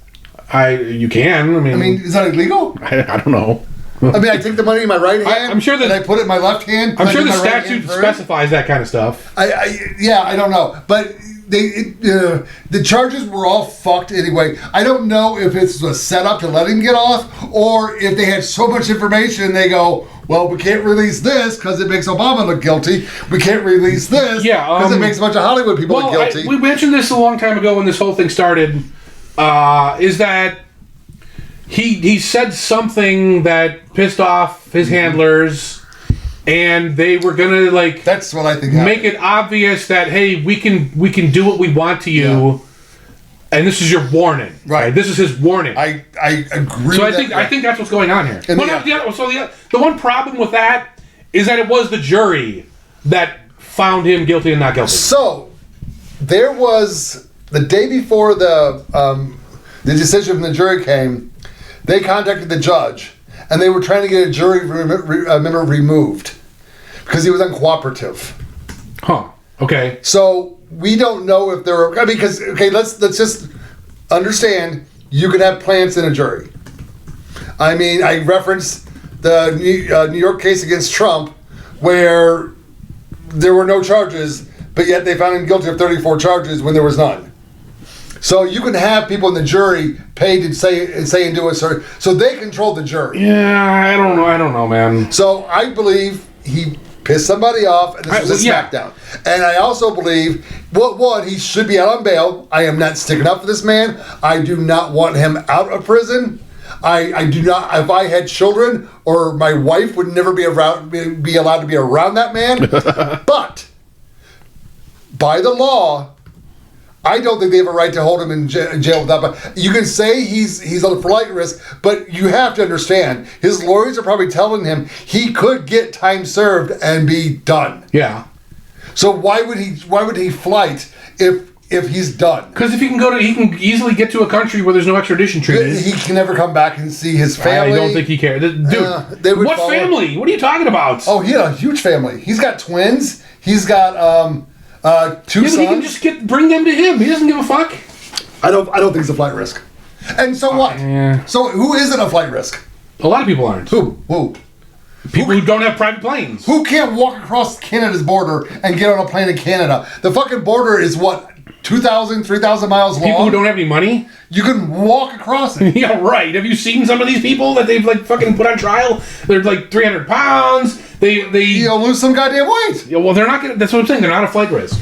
You can. I mean, is that illegal? I don't know. I mean, I take the money in my right hand. I'm sure that I put it in my left hand. I'm sure the statute specifies that kind of stuff. I don't know, but the charges were all fucked anyway. I don't know if it's a setup to let him get off, or if they had so much information they go, well, we can't release this because it makes Obama look guilty. We can't release this because it makes a bunch of Hollywood people look guilty. We mentioned this a long time ago when this whole thing started. Is that he said something that pissed off his handlers, and they were gonna that's what I think make it obvious that, hey, we can do what we want to you, and this is your warning. Right. This is his warning. I agree. So I think that's what's going on here. The one problem with that is that it was the jury that found him guilty and not guilty. So there was the day before the decision from the jury came, they contacted the judge, and they were trying to get a jury member removed because he was uncooperative. Huh. Okay. So we don't know if there are. I mean, because let's just understand. You could have plants in a jury. I mean, I referenced the New York case against Trump, where there were no charges, but yet they found him guilty of 34 charges when there was none. So you can have people in the jury paid to say and do a certain. So they control the jury. Yeah, I don't know, man. So I believe he pissed somebody off, and this was a smackdown. And I also believe, he should be out on bail. I am not sticking up for this man. I do not want him out of prison. I do not. If I had children, or my wife would never be allowed to be around that man. But by the law, I don't think they have a right to hold him in jail without. But you can say he's a flight risk, but you have to understand his lawyers are probably telling him he could get time served and be done. Yeah. So why would he flight if he's done? Because if he can easily get to a country where there's no extradition treaty. He can never come back and see his family. I don't think he cares, dude. What family? What are you talking about? Oh, he had a huge family. He's got twins. He's got 2 sons. He can just bring them to him. He doesn't give a fuck. I don't think it's a flight risk. And so what? Yeah. So who isn't a flight risk? A lot of people aren't. Who? People who don't have private planes. Who can't walk across Canada's border and get on a plane in Canada? The fucking border is what, 2,000, 3,000 miles long? People who don't have any money? You can walk across it. Yeah, right. Have you seen some of these people that they've fucking put on trial? They're 300 pounds. They lose some goddamn weight. Yeah, well, they're not gonna. That's what I'm saying. They're not a flight risk.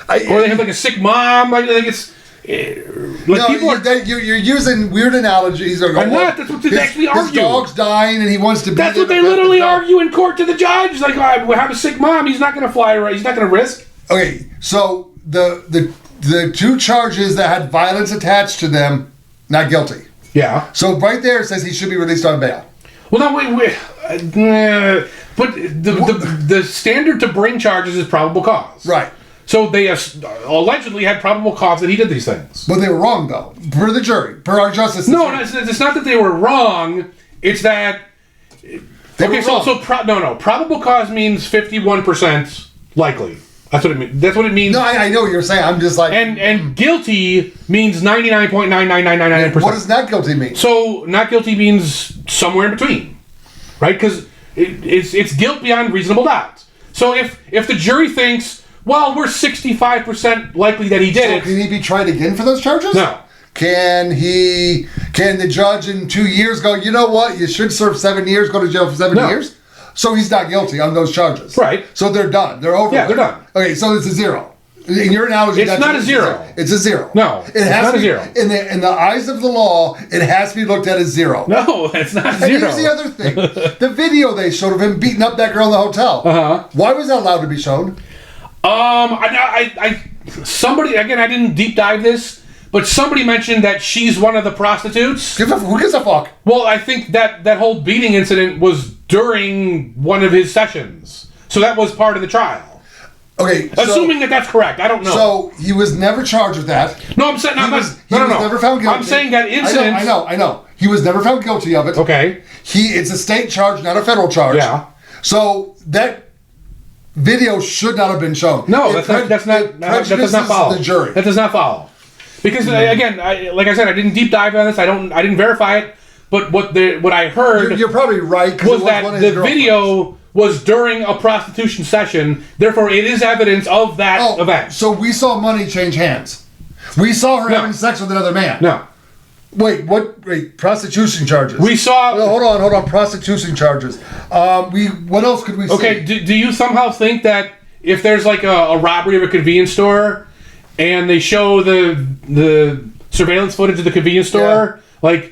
Or they have a sick mom. I think it's. You're using weird analogies. I'm not. That's what they actually argue. His dog's dying and he wants to be. That's what they literally argue in court to the judge. Like, we have a sick mom. He's not going to fly. Right? He's not going to risk. Okay, so the 2 charges that had violence attached to them, not guilty. Yeah. So right there it says he should be released on bail. Well, no, wait. But the standard to bring charges is probable cause. Right. So they allegedly had probable cause that he did these things. But they were wrong, though. Per the jury. Per our justice system. No, it's not that they were wrong. It's that... Probable cause means 51% likely. That's what it means. That's what it means. No, I know what you're saying. I'm just like... And guilty means 99.9999%. What does not guilty mean? So, not guilty means somewhere in between. Right? Because it's guilt beyond reasonable doubt. So if the jury thinks... Well, we're 65% likely that he did it. Can he be tried again for those charges? No. Can the judge in 2 years go, you know what, you should serve 7 years, go to jail for 7 years? So he's not guilty on those charges. Right. So they're done. They're over. Yeah, they're done. Okay, so it's a 0. In your analogy, it's not a 0. It's a 0. No, it has not to a 0. In the eyes of the law, it has to be looked at as 0. No, it's not 0. And here's the other thing. The video they showed of him beating up that girl in the hotel. Uh-huh. Why was that allowed to be shown? Somebody, again, I didn't deep dive this, but somebody mentioned that she's one of the prostitutes. Who gives a fuck? Well, I think that whole beating incident was during one of his sessions. So that was part of the trial. Okay. Assuming that's correct. I don't know. So he was never charged with that. No, I'm saying he was never found guilty. I'm saying that incident. I know. He was never found guilty of it. Okay. It's a state charge, not a federal charge. Yeah. So that video should not have been shown. No, that does not follow. The jury. That does not follow. Because again, like I said, I didn't deep dive on this. I didn't verify it. But what I heard, you're probably right. Was that the video was during a prostitution session. Therefore, it is evidence of that event. So we saw money change hands. We saw her having sex with another man. No. Wait, what? Wait, prostitution charges. We saw... No, hold on. Prostitution charges. What else could we see? Okay, do you somehow think that if there's like a robbery of a convenience store and they show the surveillance footage of the convenience store, for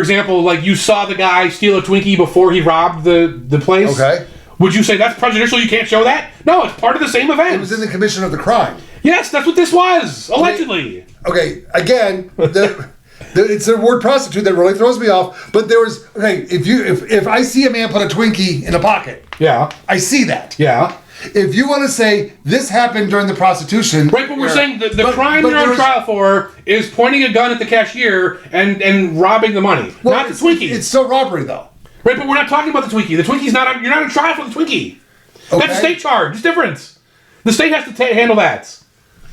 example, like you saw the guy steal a Twinkie before he robbed the place? Okay. Would you say that's prejudicial, you can't show that? No, it's part of the same event. It was in the commission of the crime. Yes, that's what this was, allegedly. Okay, again, it's the word prostitute that really throws me off. But there was if I see a man put a Twinkie in a pocket, I see that. Yeah. If you want to say this happened during the prostitution, right? But we're saying the crime you're on trial for is pointing a gun at the cashier and robbing the money, not the Twinkie. It's still robbery, though. Right, but we're not talking about the Twinkie. The Twinkie's not. You're not on trial for the Twinkie. Okay. That's a state charge. It's different. The state has to handle that.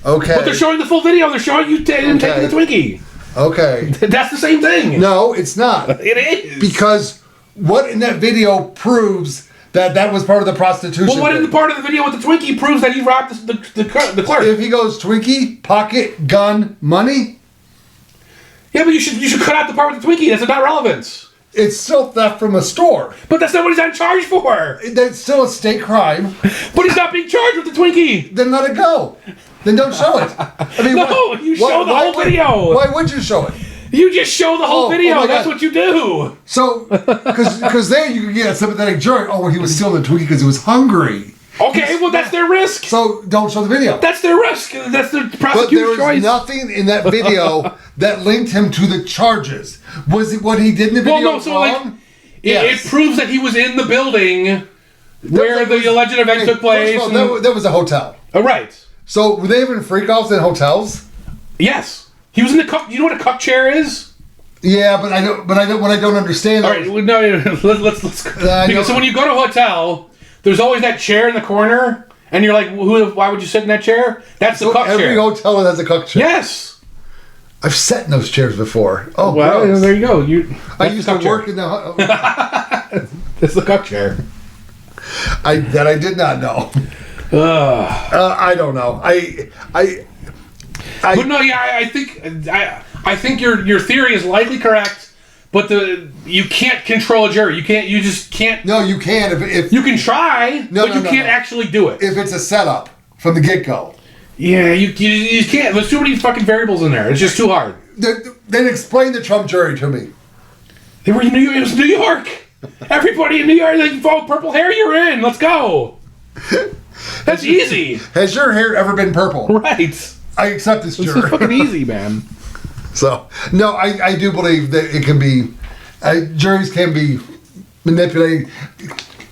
Okay. But they're showing the full video. They're showing you taking the Twinkie. Okay. That's the same thing. No, it's not. It is. Because what in that video proves that was part of the prostitution? Well, what in the part of the video with the Twinkie proves that he robbed the clerk? If he goes Twinkie, pocket, gun, money? Yeah, but you should cut out the part with the Twinkie. That's not relevant. It's still theft from a store. But that's not what he's on charge for. That's still a state crime. But he's not being charged with the Twinkie. Then let it go. Then don't show it. I mean, you show the whole video. Why would you show it? You just show the whole video. That's what you do. So, because then you can get a sympathetic jury. Oh, well, he was stealing the Twinkie because he was hungry. Okay, well, that's their risk. So, don't show the video. That's their risk. That's the prosecutor's choice. But there was nothing in that video that linked him to the charges. Was it what he did in the video wrong? It proves that he was in the building where the alleged event took place. That was a hotel. Oh, right. So, were they having freak-offs in hotels? Yes. He was in the cup. You know what a cup chair is? Yeah, but I don't. What I don't understand. All right, let's. So when you go to a hotel, there's always that chair in the corner, and you're like, why would you sit in that chair? That's the cup chair. Every hotel has a cup chair. Yes. I've sat in those chairs before. Oh, well, gross. There you go. I used to work in the. It's the cup chair. I did not know. I don't know. But no, yeah, I think your theory is likely correct, but you can't control a jury. You just can't. No, you can if you can try, but you can't actually do it. If it's a setup from the get-go. Yeah, you can't. There's too many fucking variables in there. It's just too hard. Then explain the Trump jury to me. They were in New York. It was New York. Everybody in New York, like, vote purple hair, you're in. Let's go. That's easy. Has your hair ever been purple? Right. I accept this jury. It's fucking easy, man. So, no, I do believe that it can be, juries can be manipulated.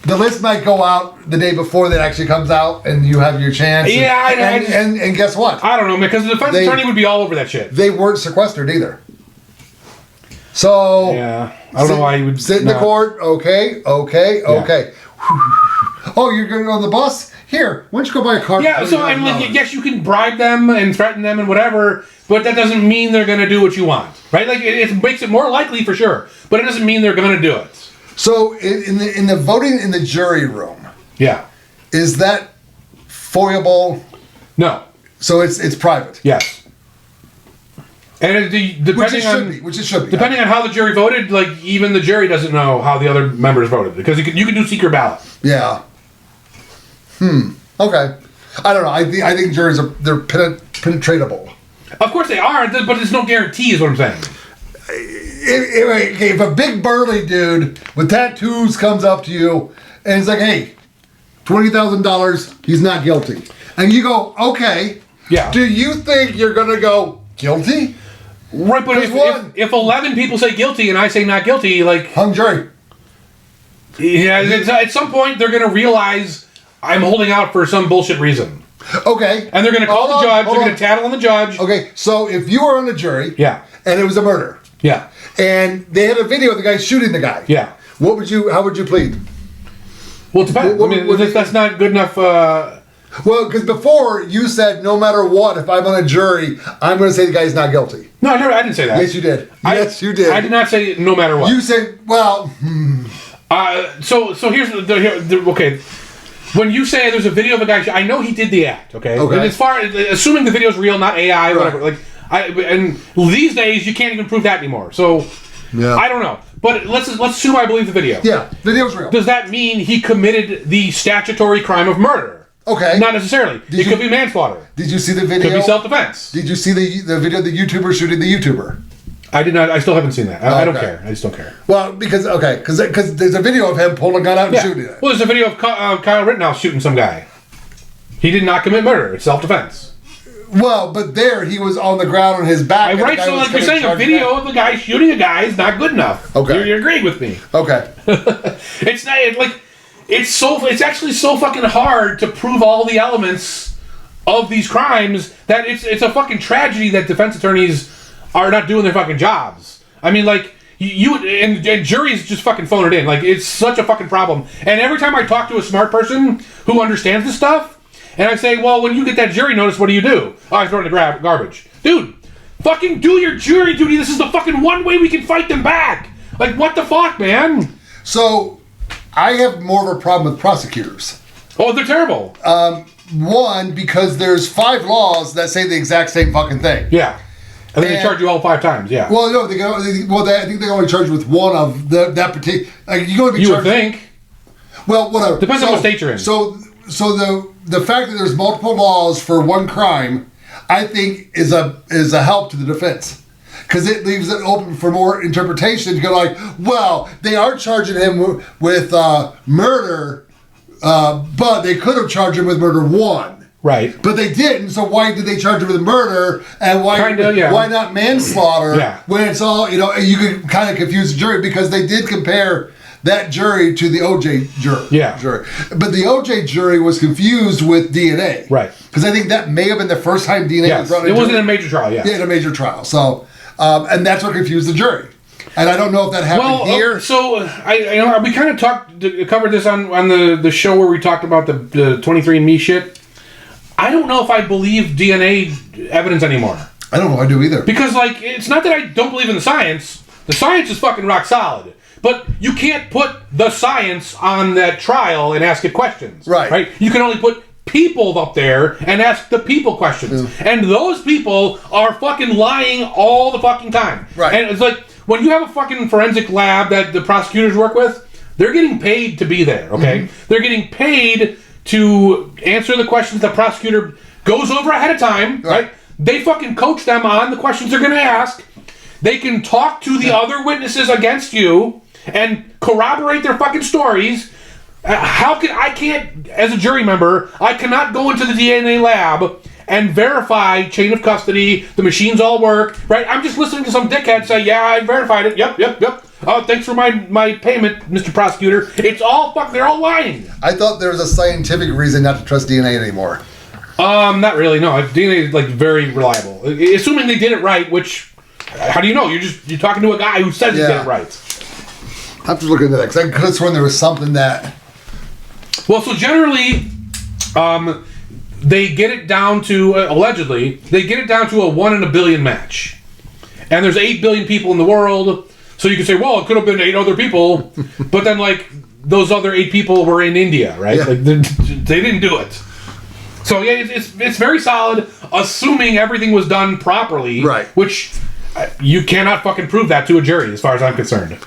The list might go out the day before that actually comes out, and you have your chance. Yeah, and guess what? I don't know, man, because the defense attorney would be all over that shit. They weren't sequestered either. So, yeah, I don't know why you would sit in the court. Okay. Oh, you're going to go on the bus? Here, why don't you go buy a car? Yeah, so I mean, yes, you can bribe them and threaten them and whatever, but that doesn't mean they're going to do what you want, right? Like it makes it more likely for sure, but it doesn't mean they're going to do it. So in the voting in the jury room, yeah, is that foiable? No. So it's private. Yes. And depending on how the jury voted, like even the jury doesn't know how the other members voted because you can do secret ballot. Yeah. Okay. I don't know. I think juries they're penetratable. Of course they are, but there's no guarantee, is what I'm saying. If a big burly dude with tattoos comes up to you and he's like, "Hey, $20,000, he's not guilty," and you go, "Okay." Yeah. Do you think you're gonna go guilty? Right, but if 11 people say guilty and I say not guilty, like hung jury. Yeah, at some point they're gonna realize I'm holding out for some bullshit reason. Okay. And they're gonna call the judge. They're gonna tattle on the judge. Okay, so if you were on a jury, yeah, and it was a murder, yeah, and they had a video of the guy shooting the guy, yeah, how would you plead? Well, it depends. That's not good enough. Well, because before you said no matter what, if I'm on a jury, I'm going to say the guy's not guilty. No, I didn't say that. Yes, you did. Yes, you did. I did not say no matter what. You said, well, So here's okay. When you say there's a video of a guy, I know he did the act. Okay. And as far assuming the video's real, not AI, whatever. Like and these days you can't even prove that anymore. So I don't know. But let's assume I believe the video. Yeah, video's real. Does that mean he committed the statutory crime of murder? Okay. Not necessarily. It could be manslaughter. Did you see the video? Could be self-defense. Did you see the video of the YouTuber shooting the YouTuber? I did not. I still haven't seen that. I don't care. I just don't care. Well, because there's a video of him pulling a gun out and shooting it. Well, there's a video of Kyle Rittenhouse shooting some guy. He did not commit murder. It's self-defense. Well, but there he was on the ground on his back. Right, so like you're saying, a video of the guy shooting a guy is not good enough. Okay, you're agreeing with me. Okay, it's not like it's actually so fucking hard to prove all the elements of these crimes that it's a fucking tragedy that defense attorneys are not doing their fucking jobs. I mean, like and juries just fucking phone it in. Like it's such a fucking problem. And every time I talk to a smart person who understands this stuff. And I say, well, when you get that jury notice, what do you do? Oh, I throw it in the garbage. Dude, fucking do your jury duty. This is the fucking one way we can fight them back. Like, what the fuck, man? So, I have more of a problem with prosecutors. Oh, they're terrible. One, because there's 5 laws that say the exact same fucking thing. Yeah. And then they charge you all 5 times, yeah. Well, no, I think they only charge you with one of that particular... Like, you would think. Well, whatever. Depends on what state you're in. So the fact that there's multiple laws for one crime, I think is a help to the defense, because it leaves it open for more interpretation to go like, well, they are charging him with murder, but they could have charged him with murder 1. Right. But they didn't, so why did they charge him with murder, and why not manslaughter when it's all, you could kind of confuse the jury, because they did compare that jury to the OJ jury. But the OJ jury was confused with DNA. Right. Because I think that may have been the first time DNA was brought into it wasn't in a major trial, Yeah, in a major trial. So, and that's what confused the jury. And I don't know if that happened here. So, we kind of covered this on the show where we talked about the 23andMe shit. I don't know if I believe DNA evidence anymore. I don't know if I do either. Because, like, it's not that I don't believe in the science. The science is fucking rock solid. But you can't put the science on that trial and ask it questions. Right? You can only put people up there and ask the people questions. And those people are fucking lying all the fucking time. Right. And it's like, when you have a fucking forensic lab that the prosecutors work with, they're getting paid to be there, okay? They're getting paid to answer the questions the prosecutor goes over ahead of time, right? They fucking coach them on the questions they're going to ask. They can talk to the other witnesses against you and corroborate their fucking stories. I can't, as a jury member, I cannot go into the DNA lab and verify chain of custody, the machines all work, right? I'm just listening to some dickhead say, yeah, I verified it, yep. Oh, thanks for my payment, Mr. Prosecutor. It's all they're all lying. I thought there was a scientific reason not to trust DNA anymore. Not really, no. DNA is, like, very reliable. Assuming they did it right, which, how do you know? You're talking to a guy who says he did it right. I have to look into that, because I could have sworn there was something that... Well, so generally, they get it down to, allegedly, they get it down to a 1 in a billion match. And there's 8 billion people in the world, so you can say, well, it could have been 8 other people, but then, like, those other 8 people were in India, right? Yeah. Like, they didn't do it. So, yeah, it's very solid, assuming everything was done properly, right? Which, you cannot fucking prove that to a jury, as far as I'm concerned.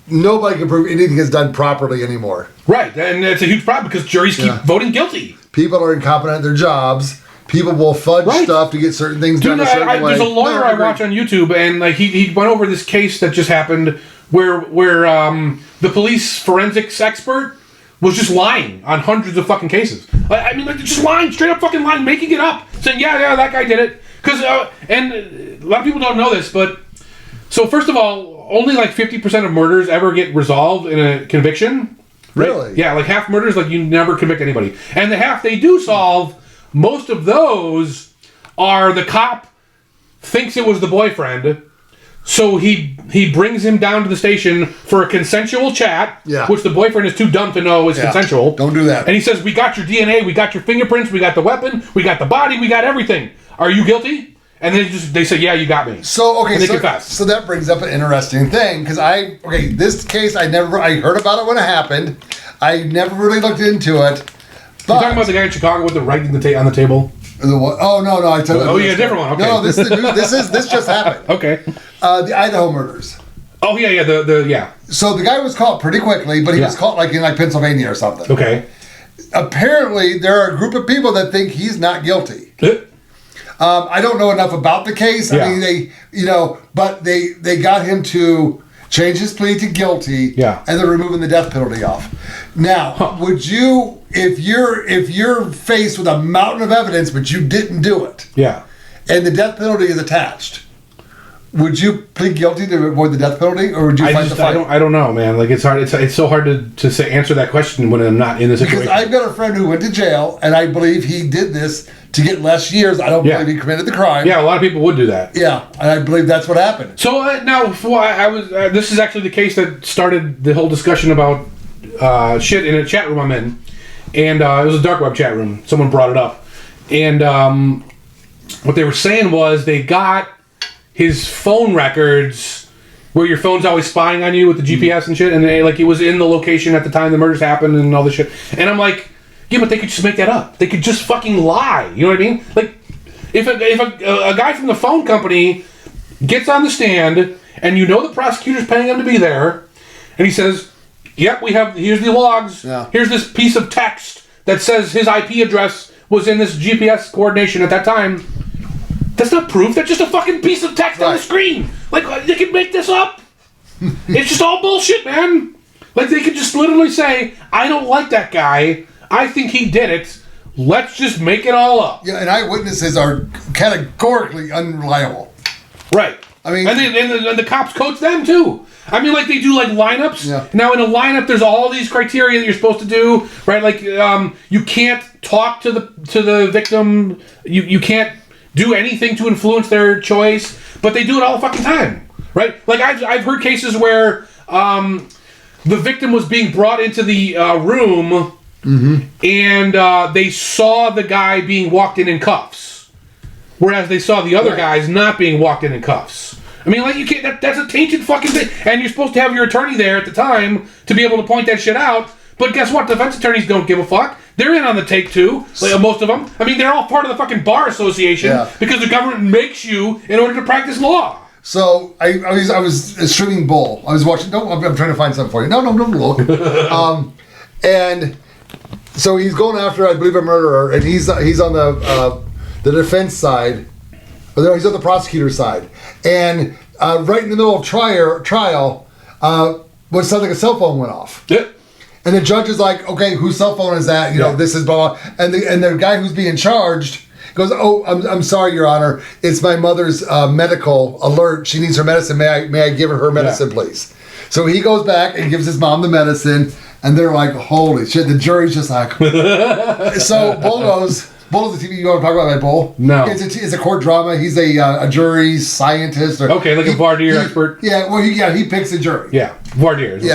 Nobody can prove anything is done properly anymore. Right, and it's a huge problem because juries keep voting guilty. People are incompetent at their jobs. People will fudge stuff to get certain things done a certain way. There's a lawyer I watch on YouTube, and like he went over this case that just happened where the police forensics expert was just lying on hundreds of fucking cases. I mean, like, just lying, straight up fucking lying, making it up, saying, yeah, that guy did it. Because, and a lot of people don't know this, but, so first of all, only like 50% of murders ever get resolved in a conviction. Right? Really? Yeah, like half murders, like you never convict anybody. And the half they do solve, most of those are the cop thinks it was the boyfriend, so he brings him down to the station for a consensual chat, which the boyfriend is too dumb to know is consensual. Don't do that. And he says, we got your DNA, we got your fingerprints, we got the weapon, we got the body, we got everything. Are you guilty? and then they say, "Yeah, you got me." So okay, and they confess. So that brings up an interesting thing because this case I heard about it when it happened. I never really looked into it. You're talking about the guy in Chicago with the writing on the table. Oh no! I told you a different one. Okay. No, this just happened. Okay. The Idaho murders. Oh yeah, the. So the guy was caught pretty quickly, but he was caught in Pennsylvania or something. Okay. Apparently, there are a group of people that think he's not guilty. I don't know enough about the case. I mean, but they got him to change his plea to guilty. Yeah. And they're removing the death penalty off. Now, would you, if you're faced with a mountain of evidence, but you didn't do it, and the death penalty is attached, would you plead guilty to avoid the death penalty, or would you fight the fight? I don't know, man. Like it's hard. It's so hard to say, answer that question when I'm not in the situation. Because I've got a friend who went to jail, and I believe he did this to get less years. I don't believe he committed the crime. Yeah, a lot of people would do that. Yeah, and I believe that's what happened. So now, I was. This is actually the case that started the whole discussion about shit in a chat room I'm in, and it was a dark web chat room. Someone brought it up, and what they were saying was they got his phone records, where your phone's always spying on you with the GPS and shit, and it was in the location at the time the murders happened and all this shit. And I'm like, yeah, but they could just make that up. They could just fucking lie. You know what I mean? Like, if a guy from the phone company gets on the stand, and the prosecutor's paying him to be there, and he says, yep, here's the logs, here's this piece of text that says his IP address was in this GPS coordination at that time. That's not proof. That's just a fucking piece of text on the screen. Like, they could make this up. It's just all bullshit, man. Like, they could just literally say, I don't like that guy. I think he did it. Let's just make it all up. Yeah, and eyewitnesses are categorically unreliable. Right. I mean, and the cops coach them too. I mean, like they do lineups. Yeah. Now in a lineup, there's all these criteria that you're supposed to do, right? Like you can't talk to the victim. You can't do anything to influence their choice, but they do it all the fucking time, right? Like I've heard cases where the victim was being brought into the room, and they saw the guy being walked in cuffs, whereas they saw the other guys not being walked in cuffs. I mean, like you can't. That's a tainted fucking thing, and you're supposed to have your attorney there at the time to be able to point that shit out. But guess what? Defense attorneys don't give a fuck. They're in on the take too. Like, most of them. I mean, they're all part of the fucking bar association because the government makes you in order to practice law. So I was streaming Bull. I was watching. No, I'm trying to find something for you. No, don't look. And so he's going after, I believe, a murderer, and he's on the defense side. Or he's on the prosecutor's side, and right in the middle of trial, what sounded like a cell phone went off. Yep. And the judge is like, "Okay, whose cell phone is that? You know, this is blah." And the guy who's being charged goes, "Oh, I'm sorry, Your Honor. It's my mother's medical alert. She needs her medicine. May I give her medicine, please?" So he goes back and gives his mom the medicine, and they're like, "Holy shit!" The jury's just like, so Bull goes. Bull is the TV. You want to talk about that, Bull? No. It's a court drama. He's a jury scientist. Or, okay, like a voir dire expert. Yeah, well, he picks the jury. Yeah, voir dire. They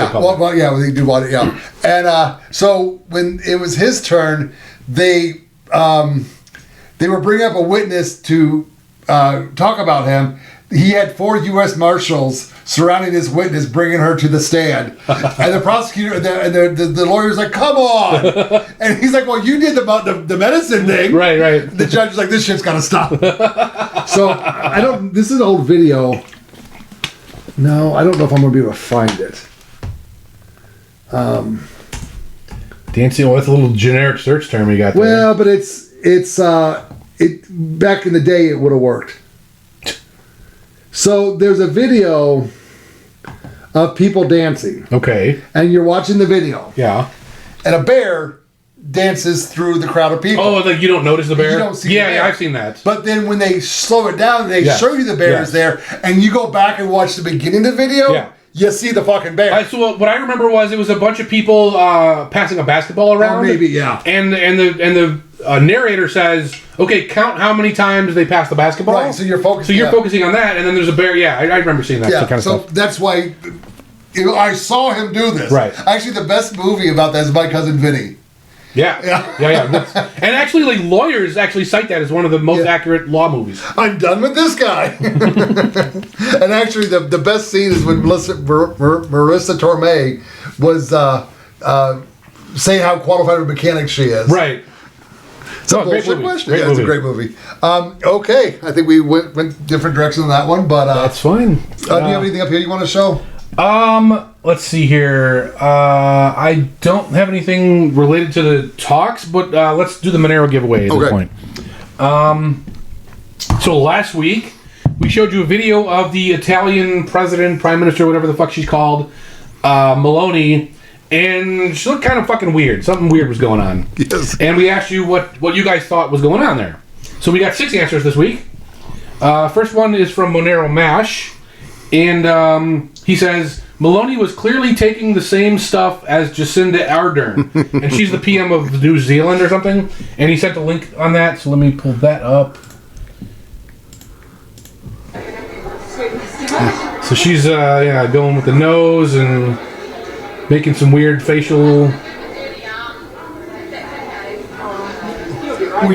do voir dire. Yeah, and so when it was his turn, they were bringing up a witness to talk about him. He had 4 U.S. Marshals surrounding this witness, bringing her to the stand. And the prosecutor and the lawyer's like, "Come on!" And he's like, "Well, you did the medicine thing." Right. The judge is like, "This shit's got to stop." So I don't. This is an old video. No, I don't know if I'm going to be able to find it. Dancing with a little generic search term you got there. Well, but it's back in the day it would have worked. So there's a video of people dancing. Okay. And you're watching the video. Yeah. And a bear dances through the crowd of people. Oh, like you don't notice the bear? You don't see the bear. Yeah, I've seen that. But then when they slow it down, they show you the bear is there, and you go back and watch the beginning of the video, you see the fucking bear. So what I remember was it was a bunch of people passing a basketball around. Oh, maybe, yeah. And the narrator says, "Okay, count how many times they pass the basketball." Right, so you're focusing. So you're focusing on that, and then there's a bear. Yeah, I remember seeing that kind of stuff. So that's why I saw him do this. Right. Actually, the best movie about that is My Cousin Vinny. Yeah. And actually, like lawyers actually cite that as one of the most accurate law movies. I'm done with this guy. And actually, the best scene is when Marissa Tomei was saying how qualified of a mechanic she is. Right. It's a bullshit question. It's a great movie. Okay, I think we went different directions on that one, but that's fine. Do you have anything up here you want to show? Let's see here. I don't have anything related to the talks, but let's do the Monero giveaway at this point. So last week we showed you a video of the Italian president, prime minister, whatever the fuck she's called, Meloni. And she looked kind of fucking weird. Something weird was going on. Yes. And we asked you what you guys thought was going on there. So we got 6 answers this week. First one is from MoneroMash. And he says, Meloni was clearly taking the same stuff as Jacinda Ardern. And she's the PM of New Zealand or something. And he sent a link on that. So let me pull that up. So she's going with the nose and making some weird facial. Do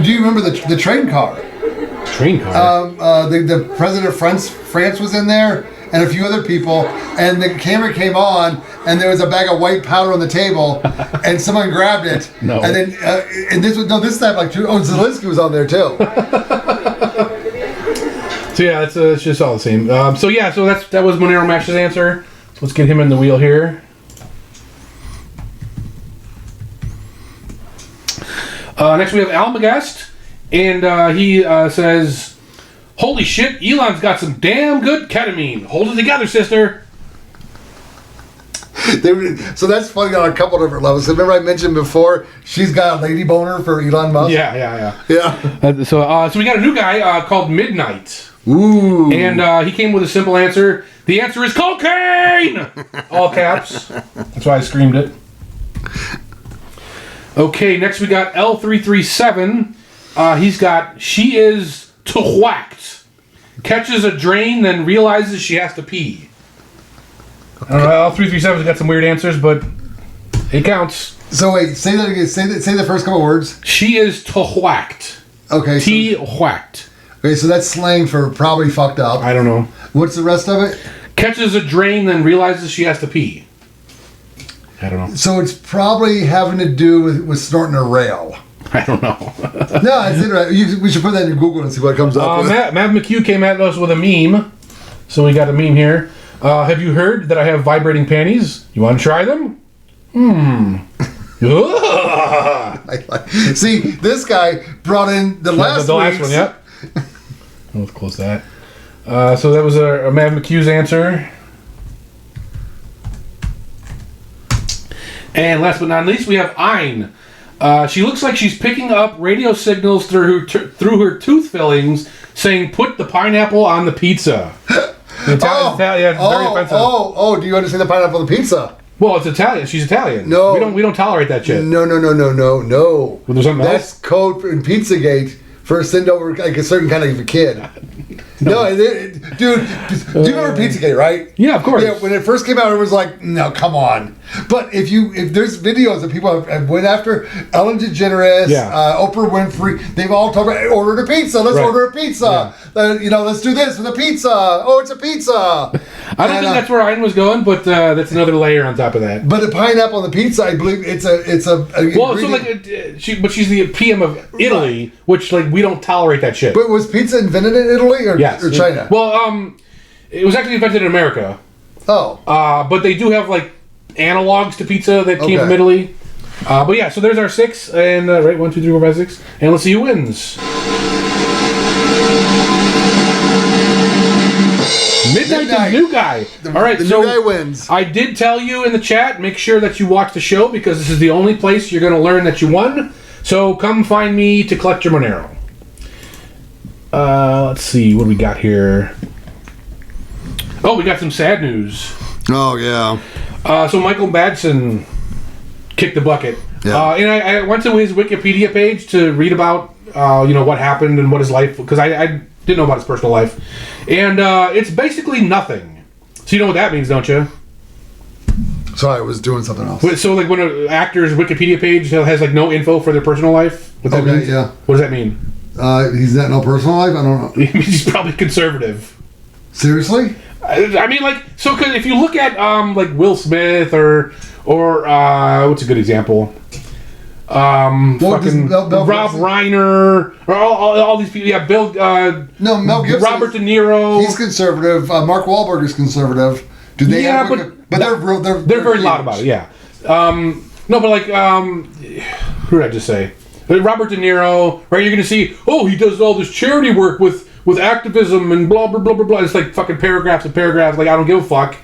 you remember the train car? Train car? The president of France was in there, and a few other people, and the camera came on, and there was a bag of white powder on the table, and someone grabbed it. No. And then, this time, Zelensky was on there too. So yeah, it's just all the same. So that was MoneroMash's answer. So let's get him in the wheel here. Next we have almagest, and he says, "Holy shit, Elon's got some damn good ketamine. Hold it together, sister." So that's funny on a couple different levels. Remember I mentioned before she's got a lady boner for Elon Musk? Yeah. Yeah. So we got a new guy called Midnight. Ooh. And he came with a simple answer. The answer is cocaine! All caps. That's why I screamed it. Okay, next we got L337. He's got, she is whacked. Catches a drain, then realizes she has to pee. Okay. I don't know, L337's got some weird answers, but it counts. So wait, say that again. Say the first couple words. She is whacked. Okay. Whacked. Okay, so that's slang for probably fucked up. I don't know. What's the rest of it? Catches a drain, then realizes she has to pee. I don't know. So it's probably having to do with snorting a rail. I don't know. No, it's interesting. We should put that in Google and see what comes up with. MavMcQ came at us with a meme. So we got a meme here. Have you heard that I have vibrating panties? You want to try them? See, this guy brought in the last one, yep. Let's close that. So that was a MavMcQ's answer. And last but not least, we have Ein. She looks like she's picking up radio signals through her tooth fillings, saying, "Put the pineapple on the pizza." Very offensive. Do you understand the pineapple on the pizza? Well, it's Italian. She's Italian. No, we don't tolerate that shit. No. Well, there's something That's else? code in Pizzagate for send over like a certain kind of a kid. No, dude, do you remember Pizzagate, right? Yeah, of course. Yeah, when it first came out, it was like, no, come on. But if there's videos that people have went after, Ellen DeGeneres, Oprah Winfrey, they've all talked about order a pizza. Let's order a pizza. Yeah. Let's do this with a pizza. Oh, it's a pizza. I don't think that's where Ein was going, but that's another layer on top of that. But the pineapple on the pizza, I believe it's a well, so like she's the PM of Italy, which like we don't tolerate that shit. But was pizza invented in Italy or China? Well, it was actually invented in America. Oh. But they do have like analogs to pizza that came from Italy. But yeah, so there's our 6, and right, 1, 2, 3, 4, 5, 6, and let's see who wins. Midnight, the new guy. All right, the new guy wins. I did tell you in the chat, make sure that you watch the show because this is the only place you're going to learn that you won. So come find me to collect your Monero. Let's see, what do we got here? Oh, we got some sad news. Oh, yeah. So Michael Madsen kicked the bucket. Yeah. And I went to his Wikipedia page to read about, what happened and what his life, because I didn't know about his personal life. And it's basically nothing. So you know what that means, don't you? Sorry, I was doing something else. So, like, when an actor's Wikipedia page has, like, no info for their personal life, what that means? Yeah. What does that mean? He's not no personal life? I don't know. He's probably conservative. Seriously? I mean, like, so, cause if you look at, like, Will Smith or what's a good example? Fucking Rob Reiner, or all these people. Yeah, Mel Gibson. Robert De Niro. He's conservative. Mark Wahlberg is conservative. Do they? Yeah, but they're very loud about it. Yeah. No, but like, who did I just say? Robert De Niro. Right? You're gonna see. Oh, he does all this charity work with activism and blah blah blah blah blah. It's like fucking paragraphs and paragraphs. Like, I don't give a fuck.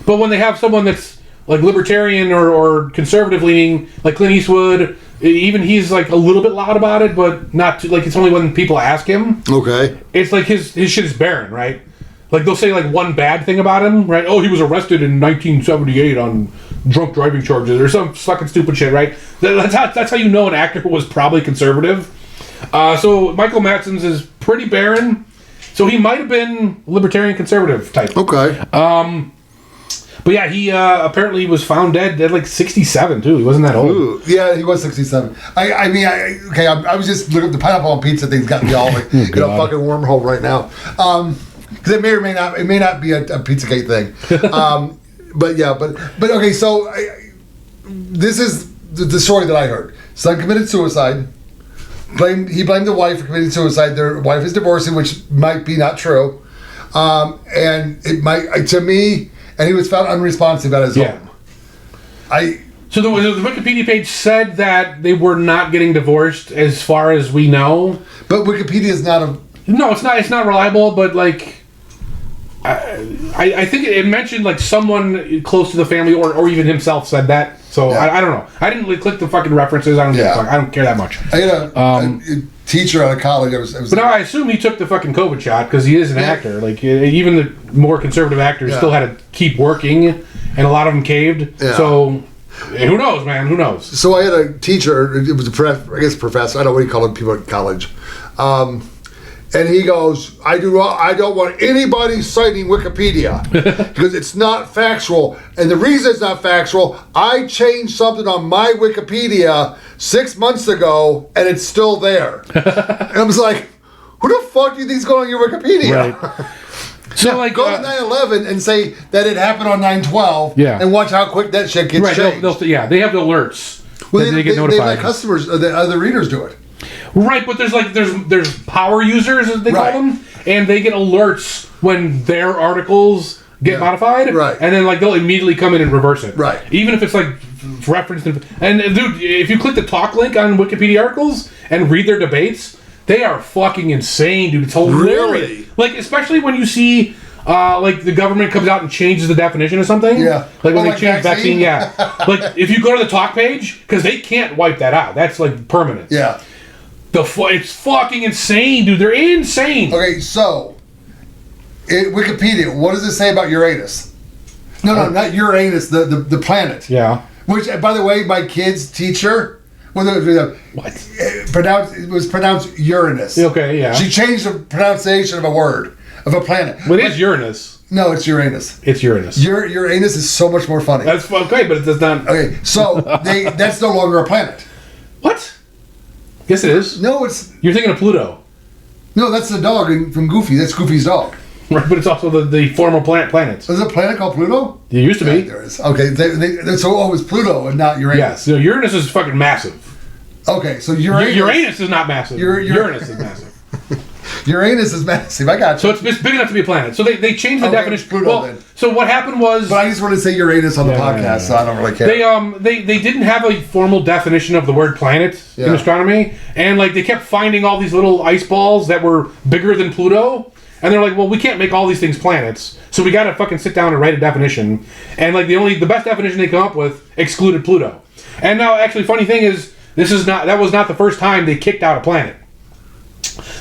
But when they have someone that's like libertarian or conservative leaning, like Clint Eastwood, even he's like a little bit loud about it, but not too, like, it's only when people ask him. Okay. It's like his shit is barren, right? Like, they'll say like one bad thing about him, right? Oh, he was arrested in 1978 on drunk driving charges or some fucking stupid shit, right? That's how you know an actor was probably conservative. So Michael Madsen's is pretty barren. So he might have been libertarian conservative type. Okay. But yeah, he apparently was found dead at like 67 too. He wasn't that old. Ooh, yeah, he was 67. I was just looking at the pineapple on pizza thing's got me all like in a fucking wormhole right now. Because it may or may not be a Pizzagate thing. But okay, so this is the story that I heard. Son committed suicide. He blamed the wife for committing suicide. Their wife is divorcing, which might be not true. And it might, to me, and he was found unresponsive at his home. So the Wikipedia page said that they were not getting divorced, as far as we know. But Wikipedia is not a... No, it's not. It's not reliable. But like, I think it mentioned like someone close to the family, or even himself said that. So yeah. I don't know. I didn't really click the fucking references. I don't care that much. I had a teacher out of college. But now I assume he took the fucking COVID shot because he is an actor. Like, even the more conservative actors still had to keep working, and a lot of them caved. Yeah. So who knows, man? Who knows? So I had a teacher. It was professor. I don't know what you call it. People at college. And he goes, I don't want anybody citing Wikipedia because it's not factual. And the reason it's not factual, I changed something on my Wikipedia 6 months ago, and it's still there. And I was like, who the fuck do you think's going on your Wikipedia? Right. So now, like, go to 9/11 and say that it happened on 9/12, and watch how quick that shit gets changed. They have the alerts. Well, they get notified. They let customers, the readers do it. Right, but there's power users, as they call them, and they get alerts when their articles get modified, and then like they'll immediately come in and reverse it, even if it's like referenced. And dude, if you click the talk link on Wikipedia articles and read their debates, they are fucking insane, dude. It's hilarious. Really? Like, especially when you see like the government comes out and changes the definition of something. Yeah. Like when they change vaccine. Like if you go to the talk page, because they can't wipe that out. That's like permanent. Yeah. It's fucking insane, dude. They're insane. Okay, so Wikipedia, what does it say about Uranus? No, not Uranus, the planet. Yeah. Which, by the way, my kid's teacher, it was pronounced Uranus. Okay, yeah. She changed the pronunciation of a word, of a planet. But it's Uranus. No, it's Uranus. It's Uranus. Uranus is so much more funny. That's okay, but it does not. Okay, so that's no longer a planet. What? Yes, it is. No, it's... You're thinking of Pluto. No, that's the dog from Goofy. That's Goofy's dog. Right, but it's also the former planets. Is there a planet called Pluto? It used to be. There is. Okay, so it's Pluto and not Uranus. Yes, Uranus is fucking massive. Okay, so Uranus is not massive. Uranus is massive. Uranus is massive. I got you. So it's big enough to be a planet. So they changed the definition. Pluto, then. So what happened was... But I just want to say Uranus on the podcast, so I don't really care. They didn't have a formal definition of the word planet in astronomy, and like they kept finding all these little ice balls that were bigger than Pluto, and they're like, well, we can't make all these things planets, so we got to fucking sit down and write a definition. And like the best definition they come up with excluded Pluto. And now, actually, funny thing is, that was not the first time they kicked out a planet.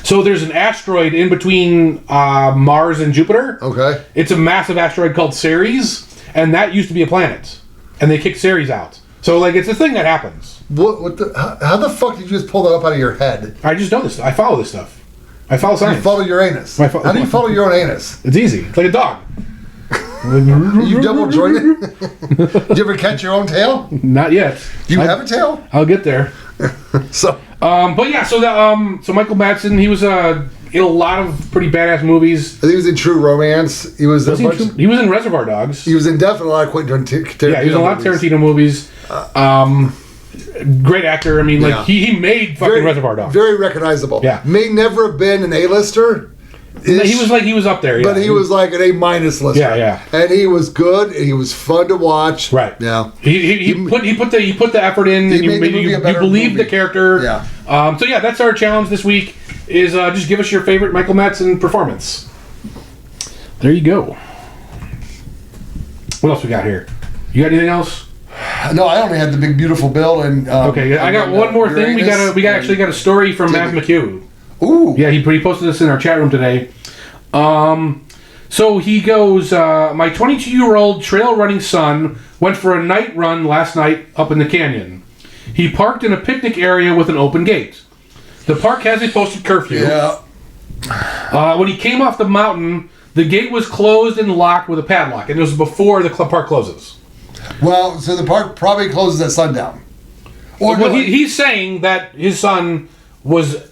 So there's an asteroid in between Mars and Jupiter. Okay. It's a massive asteroid called Ceres, and that used to be a planet. And they kicked Ceres out. So like it's a thing that happens. How the fuck did you just pull that up out of your head? I just know this. I follow this stuff. I follow science. You follow Uranus. How do you follow your own anus? It's easy. It's like a dog. You double jointed? Did you ever catch your own tail? Not yet. Do you have a tail? I'll get there. So, but yeah, so Michael Madsen, he was in a lot of pretty badass movies. I think he was in True Romance. He was he was in Reservoir Dogs. He was in definitely a lot of Quentin Tarantino. Yeah, he was in a lot of Tarantino movies. Great actor. I mean, like he made fucking Reservoir Dogs. Very recognizable. Yeah, may never have been an A-lister. He was up there. Yeah. But he was like an A- lister. Yeah. And he was good. And he was fun to watch. Right. Yeah. He put the effort in. And you believed the character. Yeah. So yeah, that's our challenge this week. Is just give us your favorite Michael Madsen performance. There you go. What else we got here? You got anything else? No, I only had the big beautiful bill and. Okay, I got one more thing. We actually got a story from MavMcQ. Ooh. Yeah, he posted this in our chat room today. So he goes, my 22-year-old trail running son went for a night run last night up in the canyon. He parked in a picnic area with an open gate. The park has a posted curfew. Yeah. When he came off the mountain, the gate was closed and locked with a padlock, and it was before the park closes. Well, so the park probably closes at sundown. Or he's saying that his son was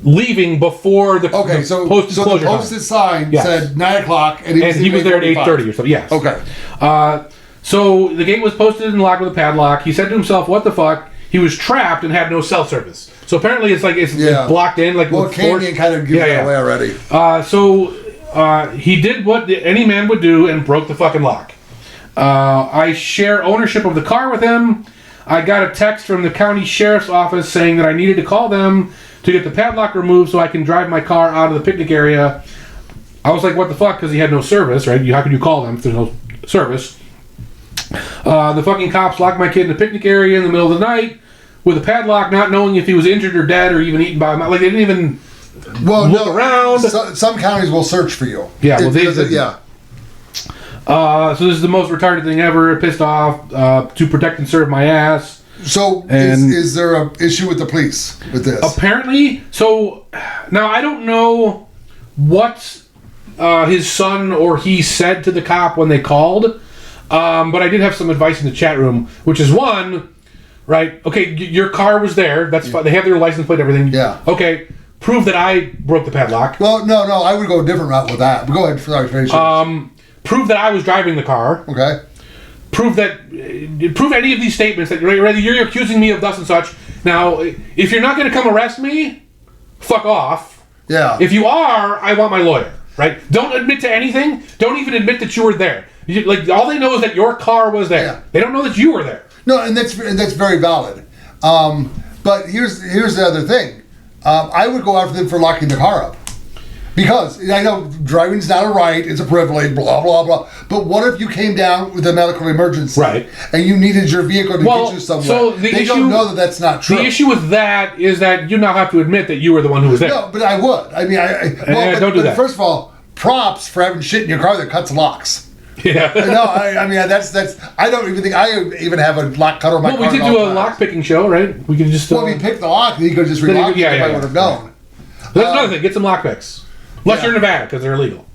leaving before the posted closure the posted sign said 9 o'clock, and he was there at 8:30 or something. Yes. Okay. So the gate was posted and locked with a padlock. He said to himself, "What the fuck?" He was trapped and had no cell service. So apparently, it's blocked in. Like Canyon kind of gives it away already. So he did what any man would do and broke the fucking lock. I share ownership of the car with him. I got a text from the county sheriff's office saying that I needed to call them to get the padlock removed so I can drive my car out of the picnic area. I was like, what the fuck? Because he had no service, right? How could you call them if there's no service? The fucking cops locked my kid in the picnic area in the middle of the night with a padlock, not knowing if he was injured or dead or even eaten by a mouse. Like, they didn't even look around. Some counties will search for you. Yeah, well, so this is the most retarded thing ever. Pissed off to protect and serve my ass. So is there an issue with the police with this? Apparently. So now I don't know what his son or he said to the cop when they called, but I did have some advice in the chat room, which is one, right? Okay, your car was there. That's fine. They have their license plate, everything. Yeah. Okay. Prove that I broke the padlock. Well, no, I would go a different route with that. But go ahead. Sorry, finish. Prove that I was driving the car. Okay. Prove any of these statements that you're accusing me of thus and such. Now, if you're not going to come arrest me, fuck off. Yeah. If you are, I want my lawyer. Right? Don't admit to anything. Don't even admit that you were there. All they know is that your car was there. Yeah. They don't know that you were there. No, and that's very valid. But here's the other thing. I would go after them for locking the car up. Because I know driving's not a right, it's a privilege, blah, blah, blah. But what if you came down with a medical emergency? Right. And you needed your vehicle to get you somewhere? So they don't know that that's not true. The issue with that is that you now have to admit that you were the one who was there. No, but I would. I mean, don't do that. First of all, props for having shit in your car that cuts locks. Yeah. No, I mean, that's. I don't even think I even have a lock cutter on my car. Well, we did do a lock picking show, right? We could just. Well, if he picked the lock, he could just relock it if I would have known. That's another thing. Get some lock picks. Unless you're in Nevada, because they're illegal.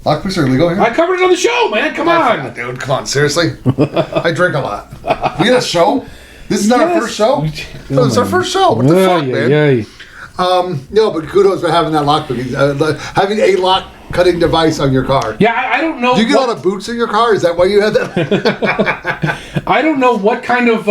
Lock picks are illegal here? I covered it on the show, man. Come on. Dude, come on. Seriously? I drink a lot. We got a show? This is not our first show? No, it's our first show. What the fuck, man? No, but kudos for having that lock picking. Having a lock cutting device on your car. Yeah, I don't know. Do you get all the boots in your car? Is that why you had that? I don't know what kind of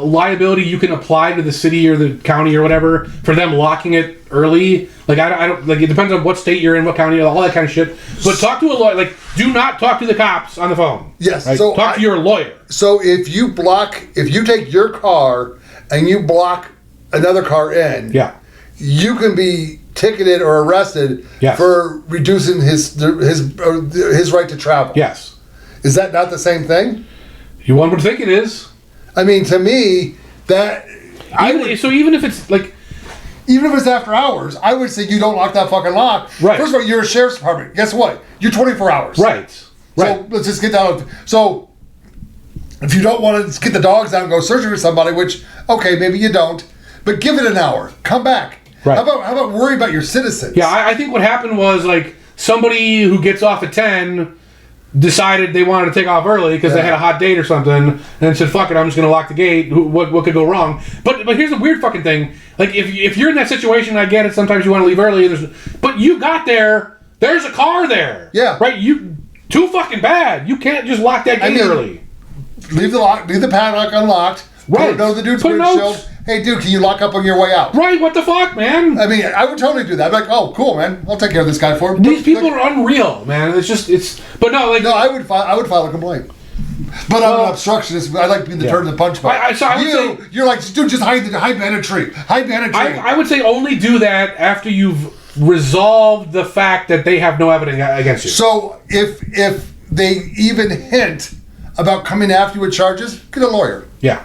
liability you can apply to the city or the county or whatever for them locking it early. Like I don't like. It depends on what state you're in, what county, all that kind of shit. But talk to a lawyer. Like, do not talk to the cops on the phone. Yes. Right? So talk to your lawyer. So if you take your car and you block another car in, you can be ticketed or arrested for reducing his right to travel. Yes. Is that not the same thing? You one would think it is. I mean, to me, that even if it's like. Even if it's after hours, I would say you don't lock that fucking lock. Right. First of all, you're a sheriff's department. Guess what? You're 24 hours. Right. So let's just get down. So if you don't want to get the dogs out and go searching for somebody, which, okay, maybe you don't, but give it an hour. Come back. Right. How about worry about your citizens? Yeah, I think what happened was like somebody who gets off at 10 decided they wanted to take off early because they had a hot date or something, and then said, "Fuck it, I'm just going to lock the gate. What could go wrong?" But here's the weird fucking thing. Like, if you're in that situation, I get it. Sometimes you want to leave early, but you got there. There's a car there. Yeah. Right. Too fucking bad. You can't just lock that gate early. Leave the padlock unlocked. Right. Put the dude's windshield. Hey, dude, can you lock up on your way out? Right. What the fuck, man? I mean, I would totally do that. I'd be like, oh, cool, man. I'll take care of this guy for him. These people are unreal, man. But no, like, no, I would file a complaint. But I'm an obstructionist. I like being the turn of the punch button. You're like, dude, just hide behind a tree. Hide behind a tree. I would say only do that after you've resolved the fact that they have no evidence against you. So if they even hint about coming after you with charges, get a lawyer. Yeah.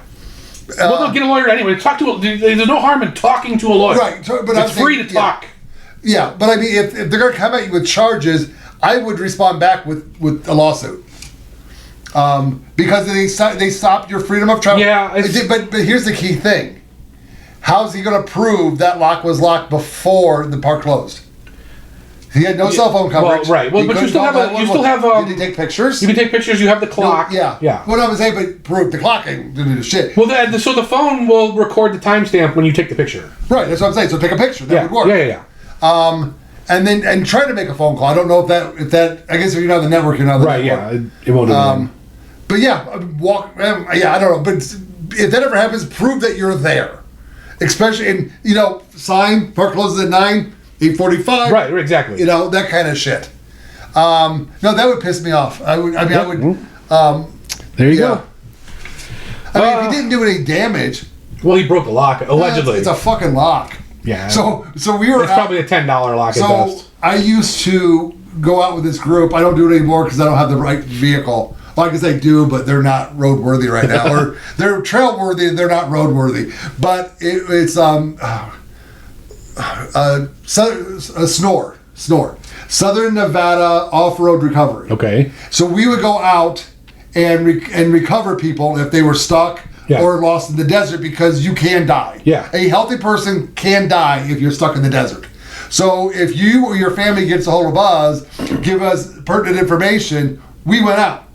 Well, they'll get a lawyer anyway. There's no harm in talking to a lawyer. Right. But it's free to talk. Yeah, but I mean, if they're going to come at you with charges, I would respond back with a lawsuit. Because they stopped your freedom of travel. Yeah. But here's the key thing. How's he going to prove that lock was locked before the park closed? He had no cell phone coverage. Well, right. Well, but you still have. Did he take pictures? You can take pictures. You have the clock. No, yeah. What I was able to prove the clock didn't do shit. Well, so the phone will record the timestamp when you take the picture. Right. That's what I'm saying. So take a picture. That would work. Yeah. And try to make a phone call. I don't know if that. I guess if you're not on the network, you're not on the network. Right. Yeah. It won't do But yeah, I don't know. But if that ever happens, prove that you're there. Especially sign park closes at 9. 8:45. Right, exactly. That kind of shit. No, that would piss me off. I would. There you go. I mean, if he didn't do any damage. Well, he broke the lock allegedly. It's a fucking lock. Yeah. So we were. It's probably a $10 lock at best. I used to go out with this group. I don't do it anymore because I don't have the right vehicle. Well, I guess I do, but they're not roadworthy right now. Or they're trail worthy. They're not roadworthy. But it's Snore. Southern Nevada Off-Road Recovery. Okay. So we would go out and recover people if they were stuck or lost in the desert because you can die. Yeah. A healthy person can die if you're stuck in the desert. So if you or your family gets a hold of us, give us pertinent information, we went out.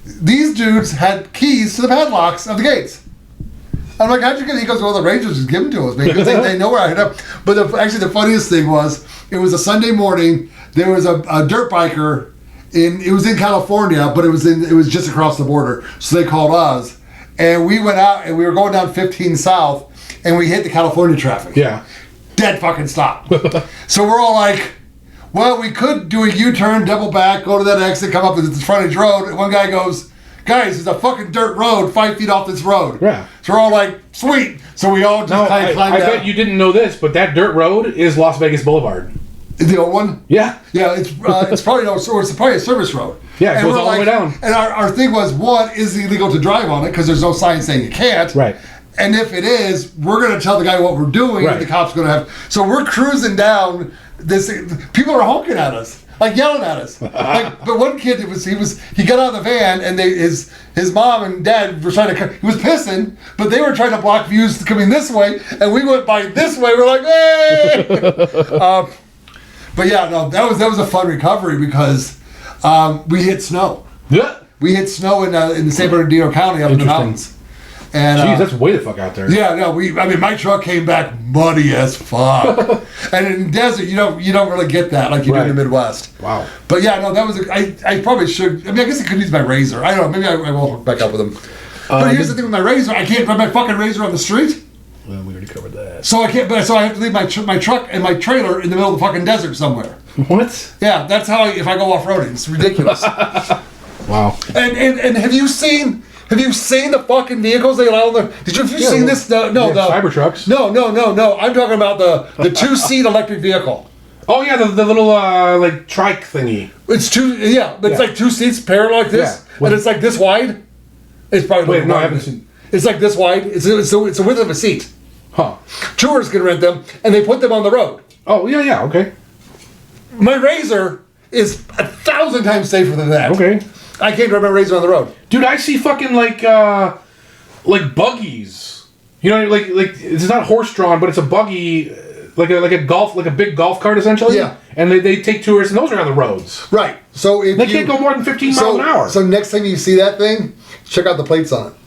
These dudes had keys to the padlocks of the gates. I'm like, how'd you get it? He goes, well, the Rangers just give them to us, man, because they know where I hit up. But actually, the funniest thing was, it was a Sunday morning. There was a dirt biker it was in California, but it was just across the border. So they called us, and we went out, and we were going down 15 South, and we hit the California traffic. Yeah. Dead fucking stop. So we're all like, well, we could do a U-turn, double back, go to that exit, come up with the frontage road. And one guy goes, guys, there's a fucking dirt road 5 feet off this road. Yeah. So we're all like, sweet. So we all just kind of climbed I down. bet you didn't know this, but that dirt road is Las Vegas Boulevard. The old one? Yeah. Yeah, it's probably it's probably a service road. Yeah, it goes all the way down. And our thing was, one, is it illegal to drive on it? Because there's no sign saying you can't. Right. And if it is, we're going to tell the guy what we're doing, and the cop's going to have... So we're cruising down this... People are honking at us. Like yelling at us. But one kid, he got out of the van, and his mom and dad were trying to, he was pissing, but they were trying to block views coming this way, and we went by this way. We're like, hey! But yeah, no, that was a fun recovery because we hit snow. Yeah. We hit snow in the San Bernardino County up in the mountains. And, jeez, that's way the fuck out there. Yeah, no, my truck came back muddy as fuck. And in the desert, you don't really get that like you do in the Midwest. Wow. But yeah, no, that was I probably should. I mean, I guess I could use my razor. I don't know. Maybe I won't hook back up with them. But here's the thing with my razor: I can't run my fucking razor on the street. Well, we already covered that. So I can't. So I have to leave my truck and my trailer in the middle of the fucking desert somewhere. What? Yeah, that's how if I go off roading. It's ridiculous. Wow. And have you seen? Have you seen the fucking vehicles they allow them? Have you seen this? No, the Cybertrucks. No. I'm talking about the 2-seat electric vehicle. Oh yeah, the little like trike thingy. It's it's like 2 seats parallel like this, and it's like this wide. It's probably I haven't seen. It's like this wide. It's the width of a seat. Huh. Tourists can rent them, and they put them on the road. Oh yeah, okay. My razor is 1,000 times safer than that. Okay. I can't drive my razor on the road. Dude, I see fucking like buggies. You know, like it's not horse drawn, but it's a buggy like a big golf cart essentially. Yeah. And they take tours, and those are on the roads. Right. So if they can't go more than 15 miles an hour. So next time you see that thing, check out the plates on it.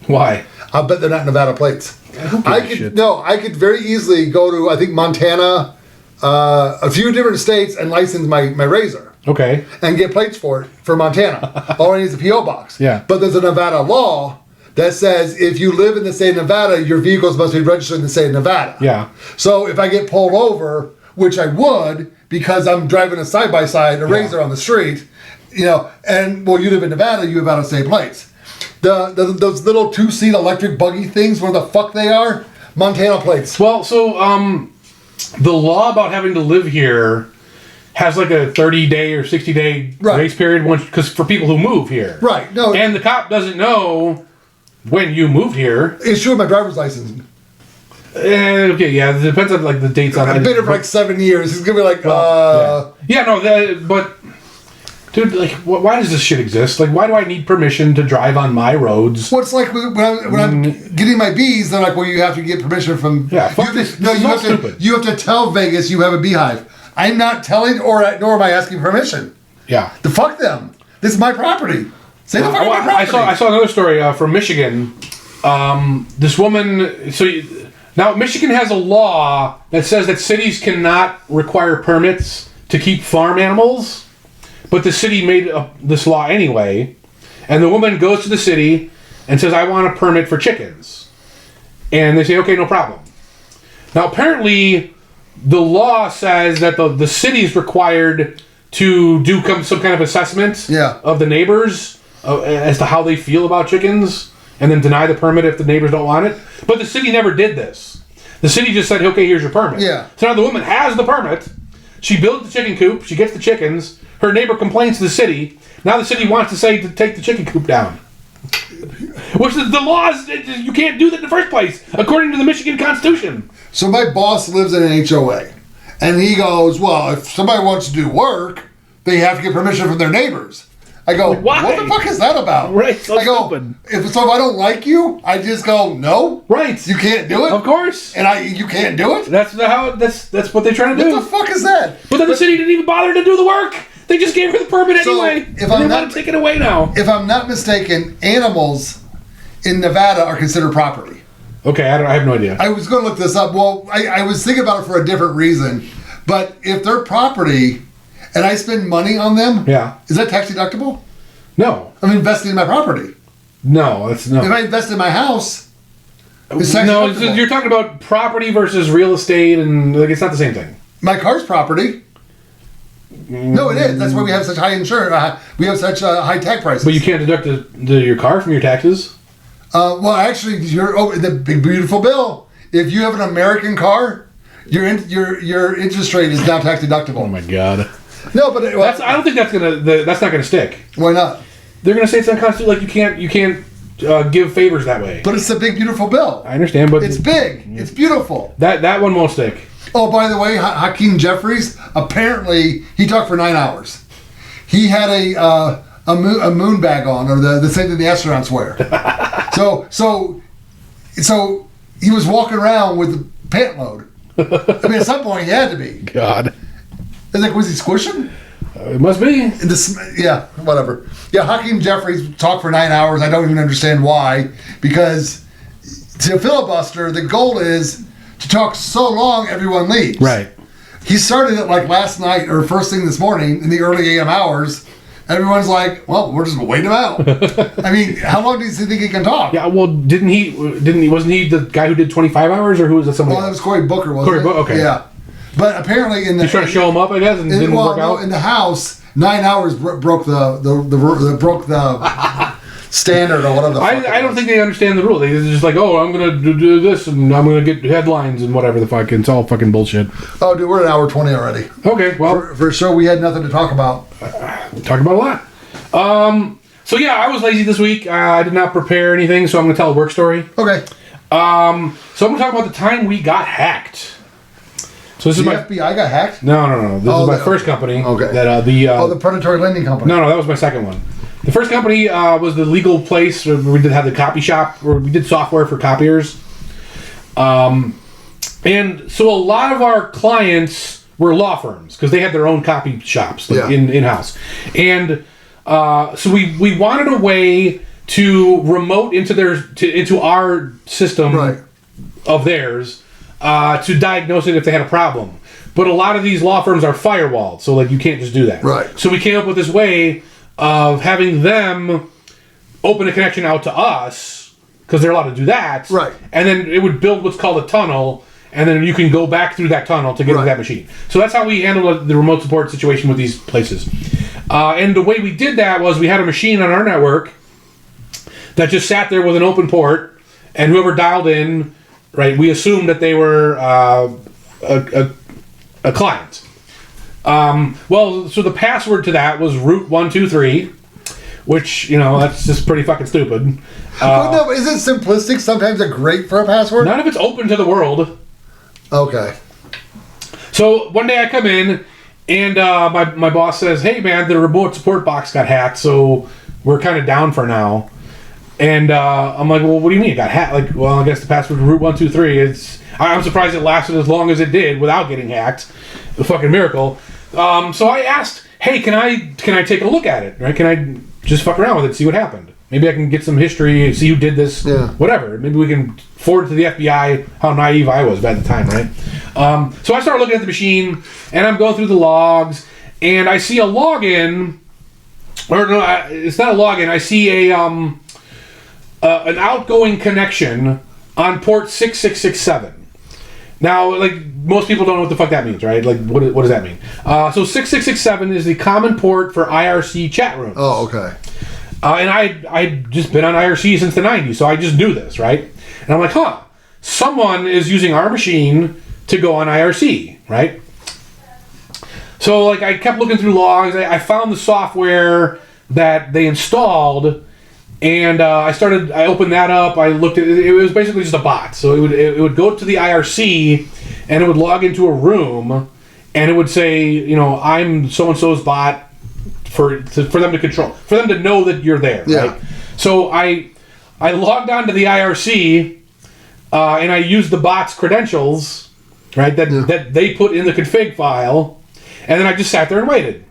Why? I bet they're not Nevada plates. I could very easily go to, I think, Montana, a few different states, and license my Razor. Okay. And get plates for it for Montana. All I need is a P.O. box. Yeah. But there's a Nevada law that says if you live in the state of Nevada, your vehicles must be registered in the state of Nevada. Yeah. So if I get pulled over, which I would because I'm driving a side-by-side, a Razor on the street, and you live in Nevada, you have out-of-state plates. Those little 2-seat electric buggy things, where the fuck they are, Montana plates. Well, so the law about having to live here has like a 30-day or 60-day grace period because for people who move here. Right. No. And the cop doesn't know when you moved here. Issue my driver's license. Okay, yeah, it depends on like the dates on it. I've been here for like 7 years. He's gonna be like, but dude, like, why does this shit exist? Like, why do I need permission to drive on my roads? Well, it's like when I'm getting my bees, they're like, well, you have to get permission from. Yeah, fuck this. No, you have to tell Vegas you have a beehive. I'm not telling, nor am I asking permission. Yeah. To fuck them. This is my property. Say the fuck my property. I saw another story from Michigan. This woman. Now Michigan has a law that says that cities cannot require permits to keep farm animals, but the city made this law anyway. And the woman goes to the city and says, "I want a permit for chickens," and they say, "Okay, no problem." Now apparently, the law says that the city is required to do some kind of assessment of the neighbors as to how they feel about chickens, and then deny the permit if the neighbors don't want it. But the city never did this. The city just said, okay, here's your permit. Yeah. So now the woman has the permit. She builds the chicken coop. She gets the chickens. Her neighbor complains to the city. Now the city wants to take the chicken coop down. Which the laws, you can't do that in the first place, according to the Michigan Constitution. So my boss lives in an HOA, and he goes, well, if somebody wants to do work, they have to get permission from their neighbors. I go, why? What the fuck is that about? Right, so I go, stupid. If I don't like you, I just go, no. Right. You can't do it? Of course. And you can't do it? That's what they're trying to do. What the fuck is that? But then the city didn't even bother to do the work. They just gave her the permit anyway. If I'm not take it away now. If I'm not mistaken, animals in Nevada are considered property. Okay, I have no idea. I was going to look this up. Well, I was thinking about it for a different reason. But if they're property and I spend money on them, is that tax deductible? No. I'm investing in my property. No, it's no. If I invest in my house, it's tax no, deductible. You're talking about property versus real estate, and like it's not the same thing. My car's property. No, it is. That's why we have such high insurance. We have such high tax prices. But you can't deduct your car from your taxes. Well, actually, the big beautiful bill. If you have an American car, your interest rate is now tax deductible. Oh my god. No, but I don't think that's not gonna stick. Why not? They're gonna say it's unconstitutional. Like you can't give favors that way. But it's a big beautiful bill. I understand, but it's big. It's beautiful. That one won't stick. Oh, by the way, Hakeem Jeffries, apparently he talked for 9 hours. He had a moon bag on, or the same thing the astronauts wear. So he was walking around with the pant load. I mean, at some point he had to be. God. It's like, was he squishing? It must be. Yeah, whatever. Yeah, Hakeem Jeffries talked for 9 hours. I don't even understand why. Because to filibuster, the goal is to talk so long everyone leaves. Right. He started it like last night or first thing this morning in the early AM hours. Everyone's like, well, we're just waiting him out. I mean, how long does he think he can talk? Yeah, well, wasn't he the guy who did 25 hours, or who was that somebody? Oh, that was Cory Booker, wasn't it? Okay. Yeah. But apparently in the... He's trying to show him up, I guess, and didn't work out? In the House, 9 hours broke the standard or whatever the fuck I don't think they understand the rule. They're just like, oh, I'm going to do this, and I'm going to get headlines and whatever the fuck. It's all fucking bullshit. Oh, dude, we're at an hour 20 already. Okay, well... For sure, we had nothing to talk about. Talk about a lot. So yeah, I was lazy this week. I did not prepare anything, so I'm going to tell a work story. Okay. So I'm going to talk about the time we got hacked. So this is my FBI got hacked? No. This is my first company. Okay. That the predatory lending company. No, that was my second one. The first company was the legal place where we did have the copy shop, where we did software for copiers. And so a lot of our clients were law firms because they had their own copy shops in-house. And so we wanted a way to remote into our system of theirs to diagnose it if they had a problem. But a lot of these law firms are firewalled, so like you can't just do that. Right. So we came up with this way of having them open a connection out to us because they're allowed to do that. Right. And then it would build what's called a tunnel, and then you can go back through that tunnel to get to that machine. So that's how we handled the remote support situation with these places. And the way we did that was we had a machine on our network that just sat there with an open port, and whoever dialed in, right, we assumed that they were a client. So the password to that was root123, which, that's just pretty fucking stupid. No, is it simplistic? Sometimes they're great for a password? None of it's open to the world. Okay. So one day I come in, and my boss says, "Hey man, the remote support box got hacked, so we're kind of down for now." And I'm like, "Well, what do you mean it got hacked?" Like, well, I guess the password is root123. I'm surprised it lasted as long as it did without getting hacked. A fucking miracle. So I asked, "Hey, can I take a look at it? Right? Can I just fuck around with it, see what happened? Maybe I can get some history, see who did this, whatever. Maybe we can forward it to the FBI how naive I was at the time, right?" So I started looking at the machine, and I'm going through the logs, and I see a login, or no, it's not a login. I see an outgoing connection on port 6667. Now, like, most people don't know what the fuck that means, right? Like, what does that mean? So 6667 is the common port for IRC chat rooms. Oh, okay. And I'd just been on IRC since the 90s, so I just knew this, right? And I'm like, someone is using our machine to go on IRC, right? So, like, I kept looking through logs. I found the software that they installed, and I opened that up. I looked at it. It was basically just a bot. So it would go to the IRC, and it would log into a room, and it would say, I'm so-and-so's bot, for them to control, for them to know that you're there, right? So I logged on to the IRC, and I used the bot's credentials, right, that they put in the config file, and then I just sat there and waited.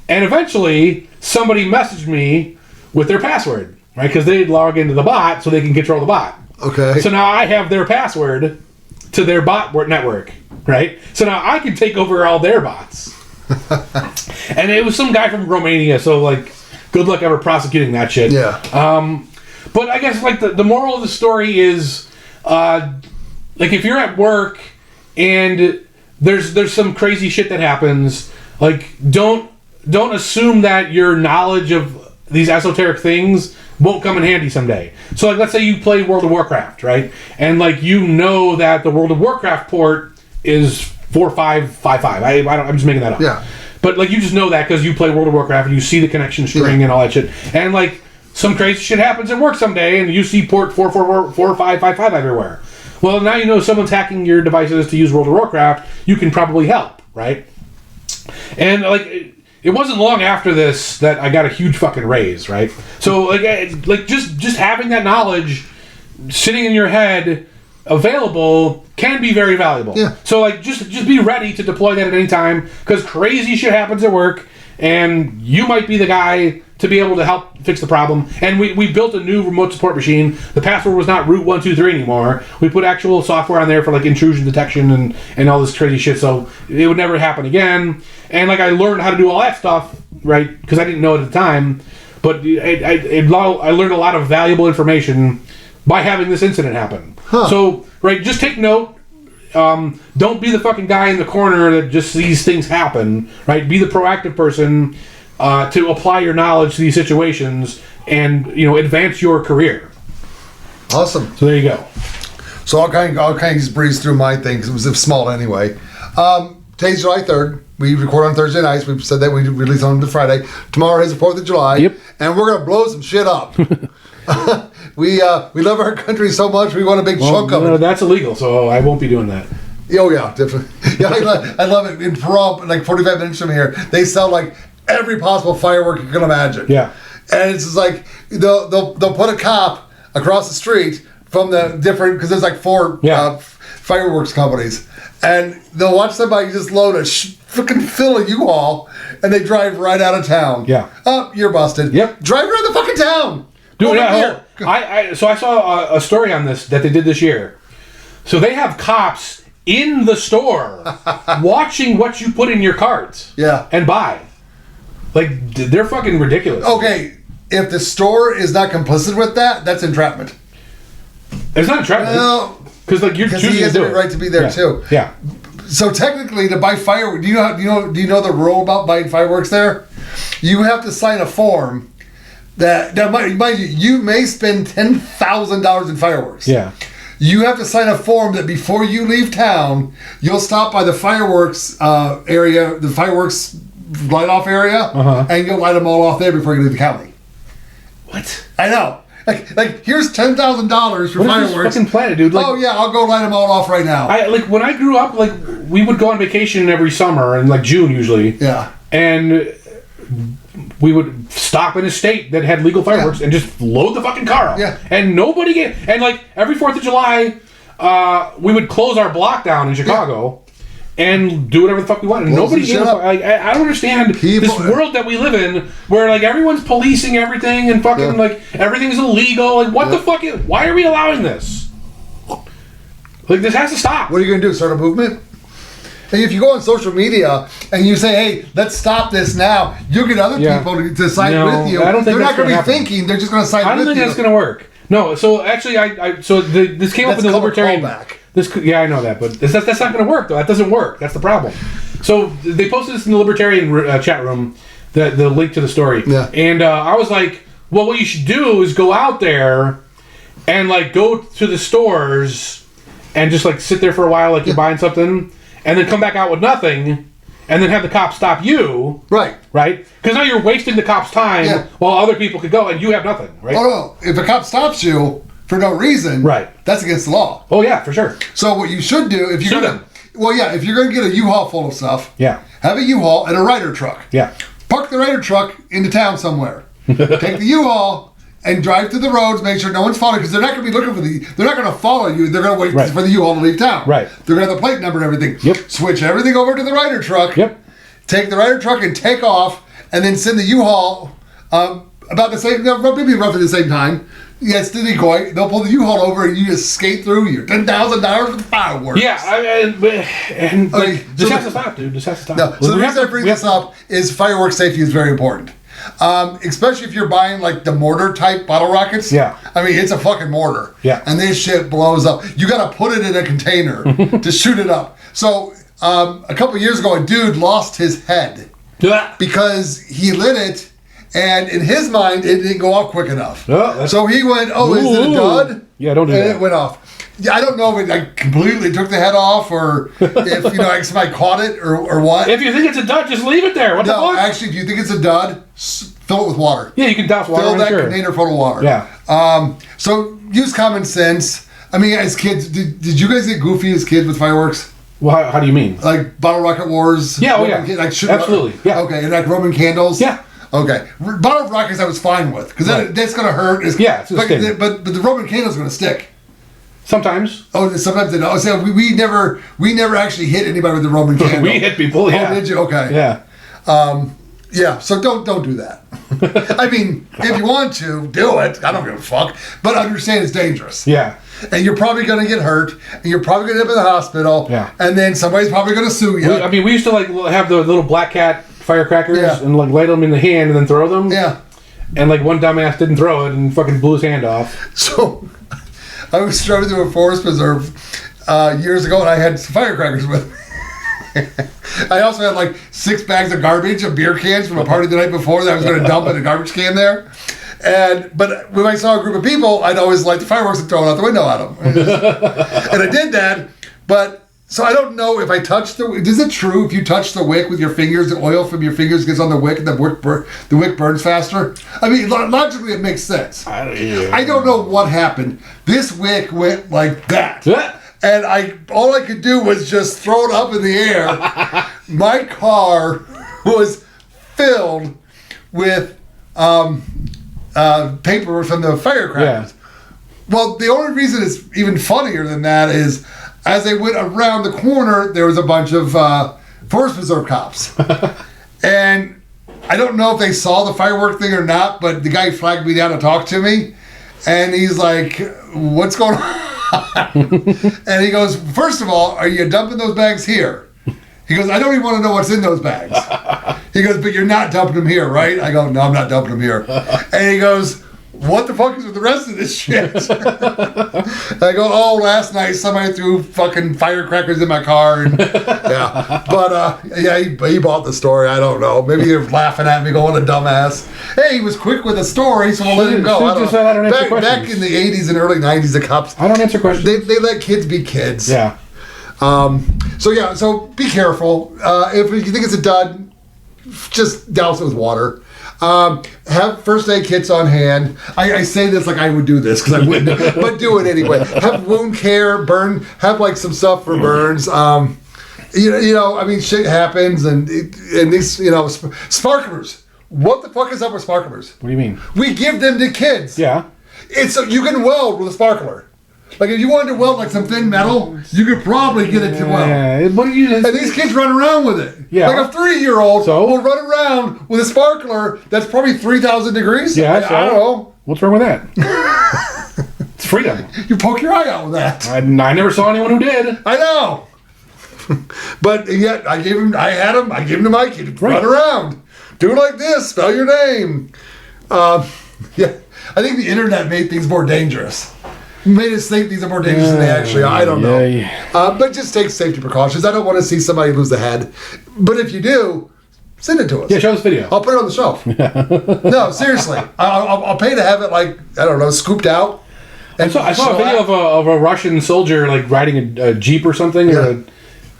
And eventually, somebody messaged me with their password, right, because they log into the bot so they can control the bot. Okay. So now I have their password to their bot network, right? So now I can take over all their bots. And it was some guy from Romania, so like, good luck ever prosecuting that shit. Yeah. But I guess like the moral of the story is, like, if you're at work and there's some crazy shit that happens, like, don't assume that your knowledge of these esoteric things won't come in handy someday. So like, let's say you play World of Warcraft, right? And like, that the World of Warcraft port is 4555. I'm just making that up. Yeah. But like, you just know that because you play World of Warcraft and you see the connection string and all that shit. And like, some crazy shit happens at work someday and you see port 4555 everywhere. Well, now you know someone's hacking your devices to use World of Warcraft. You can probably help, right? And like, it wasn't long after this that I got a huge fucking raise, right? So like just having that knowledge sitting in your head available can be very valuable. Yeah. So like, just be ready to deploy that at any time, because crazy shit happens at work and you might be the guy to be able to help fix the problem. And we built a new remote support machine. The password was not root123 anymore. We put actual software on there for like intrusion detection and all this crazy shit, so it would never happen again. And like, I learned how to do all that stuff, right? Because I didn't know it at the time, but I learned a lot of valuable information by having this incident happen. So, right, just take note. Don't be the fucking guy in the corner that just sees things happen, right? Be the proactive person to apply your knowledge to these situations and, advance your career. Awesome. So there you go. So I'll kind of just breeze through my thing, because it was small anyway. Today's July 3rd. We record on Thursday nights. We've said that we release on the Friday. Tomorrow is the 4th of July. Yep. And we're going to blow some shit up. We love our country so much, we want a big chunk of it. That's illegal, so I won't be doing that. Oh, yeah, definitely. Yeah, I love it. In Peru, like 45 minutes from here, they sell like every possible firework you can imagine. Yeah. And it's just like, they'll put a cop across the street from the different, because there's like 4 fireworks companies, and they'll watch somebody just load a fucking fill a U-Haul, and they drive right out of town. Yeah. Oh, you're busted. Yep. Drive around the fucking town. Dude, so I saw a story on this that they did this year. So they have cops in the store watching what you put in your carts. Yeah. And buy. Like, they're fucking ridiculous. Okay, if the store is not complicit with that, that's entrapment. It's not entrapment. Well, because like you're choosing he has to do the right to be there too. Yeah. So technically, to buy fireworks, do you know the rule about buying fireworks there? You have to sign a form that mind you may spend $10,000 in fireworks. Yeah. You have to sign a form that before you leave town, you'll stop by the fireworks area, the fireworks light-off area, and you'll light them all off there before you leave the county. What? I know. Like here's $10,000 for what fireworks. Is this fucking planet, dude? Like, oh yeah, I'll go light them all off right now. When I grew up, like we would go on vacation every summer in like June usually. Yeah. And we would stop in a state that had legal fireworks and just load the fucking car up. Yeah. And like every 4th of July, we would close our block down in Chicago. And do whatever the fuck we want. And nobody gave up. I don't understand this world that we live in where like everyone's policing everything and fucking like everything's illegal. Like what the fuck why are we allowing this? Like this has to stop. What are you gonna do? Start a movement? And if you go on social media and you say, "Hey, let's stop this now," you'll get other people to side with you. I don't think they're not going to be happen. thinking; they're just going to side with you. I don't think that's going to work. No. So actually, this came up in the libertarian. I know that, but that's not going to work though. That doesn't work. That's the problem. So they posted this in the libertarian chat room, the link to the story. Yeah. And I was like, well, what you should do is go out there and like go to the stores and just like sit there for a while, like you're buying something. And then come back out with nothing, and then have the cops stop you. Right. Right? Because now you're wasting the cops' time while other people could go, and you have nothing, right? Oh, no. If a cop stops you for no reason, that's against the law. Oh, yeah, for sure. So what you should do, if you're going to... Well, yeah, if you're going to get a U-Haul full of stuff, have a U-Haul and a Ryder truck. Yeah. Park the Ryder truck into town somewhere. Take the U-Haul and drive through the roads, make sure no one's following, because they're not going to be looking for they're not going to follow you, they're going to wait for the U-Haul to leave town. Right. They're going to have the plate number and everything. Yep. Switch everything over to the Ryder truck. Yep. Take the Ryder truck and take off, and then send the U-Haul about the same, maybe roughly the same time. Yes, the decoy. They'll pull the U-Haul over, and you just skate through your $10,000 for fireworks. Yeah, this has to stop, dude. This has to stop. No, so the reason I bring this up is fireworks safety is very important. Especially if you're buying like the mortar type bottle rockets. Yeah. I mean, it's a fucking mortar. Yeah. And this shit blows up. You got to put it in a container to shoot it up. So a couple years ago, a dude lost his head because he lit it, and in his mind, it didn't go off quick enough. So he went, is it a dud? Yeah, don't do that. And it went off. Yeah, I don't know if it like completely took the head off or if like somebody caught it or what. If you think it's a dud, just leave it there. What the fuck? Actually, if you think it's a dud, fill it with water. Yeah, you can douse water. Fill that container full of water. Yeah. So use common sense. I mean, as kids, did you guys get goofy as kids with fireworks? Well, how do you mean? Like bottle rocket wars? Yeah, absolutely. Yeah. Okay, and like Roman candles? Yeah. Okay. Bottle rockets I was fine with because that's going to hurt. It's but the Roman candle's going to stick. Sometimes. Oh, sometimes they don't. So we never actually hit anybody with the Roman candle. We hit people. Yeah. Oh, did you? Okay. Yeah. Yeah. So don't do that. I mean, if you want to, do it. I don't give a fuck. But understand it's dangerous. Yeah. And you're probably going to get hurt, and you're probably going to end up in the hospital. Yeah. And then somebody's probably going to sue you. We used to like have the little black cat firecrackers and like light them in the hand and then throw them. Yeah. And like one dumbass didn't throw it and fucking blew his hand off. So I was driving through a forest preserve years ago, and I had some firecrackers with me. I also had like 6 bags of garbage of beer cans from a party the night before that I was going to dump in a garbage can there. But when I saw a group of people, I'd always light the fireworks and throw it out the window at them. And I did that, but so I don't know if I touched is it true if you touch the wick with your fingers, the oil from your fingers gets on the wick and the wick burns faster? I mean, logically it makes sense. I don't know what happened. This wick went like that. And all I could do was just throw it up in the air. My car was filled with paper from the firecrackers. Well, the only reason it's even funnier than that is as they went around the corner, there was a bunch of Forest Preserve cops. And I don't know if they saw the firework thing or not, but the guy flagged me down to talk to me. And he's like, what's going on? And he goes, first of all, are you dumping those bags here? He goes, I don't even want to know what's in those bags. He goes, but you're not dumping them here, right? I go, no, I'm not dumping them here. And he goes, what the fuck is with the rest of this shit? I go, oh, last night somebody threw fucking firecrackers in my car. And, yeah. But, yeah, he bought the story. I don't know. Maybe he was laughing at me going, what a dumbass. Hey, he was quick with a story, so we'll let him go. Back in the 80s and early 90s, the cops. I don't answer questions. They let kids be kids. Yeah. So be careful. If you think it's a dud, just douse it with water. Have first aid kits on hand. I say this like I would do this because I wouldn't, but do it anyway. Have wound care, have like some stuff for burns. You know, I mean, shit happens, and these, you know, sparklers. What the fuck is up with sparklers? What do you mean? We give them to kids. Yeah. You can weld with a sparkler. Like, if you wanted to weld like some thin metal, you could probably get it to weld. And these kids run around with it. Yeah. Like a 3-year-old will run around with a sparkler that's probably 3,000 degrees. Yeah, I don't know. What's wrong with that? It's freedom. You poke your eye out with that. I never saw anyone who did. I know. But yet, I gave him to Mike. He'd run around. Do it like this. Spell your name. Yeah. I think the internet made things more dangerous. Made us think these are more dangerous than they actually are. I don't know. But just take safety precautions. I don't want to see somebody lose the head. But if you do, send it to us. Yeah, show us video. I'll put it on the shelf. No, seriously. I'll pay to have it, like, I don't know, scooped out. I saw a video of a Russian soldier, like, riding a Jeep or something. Yeah.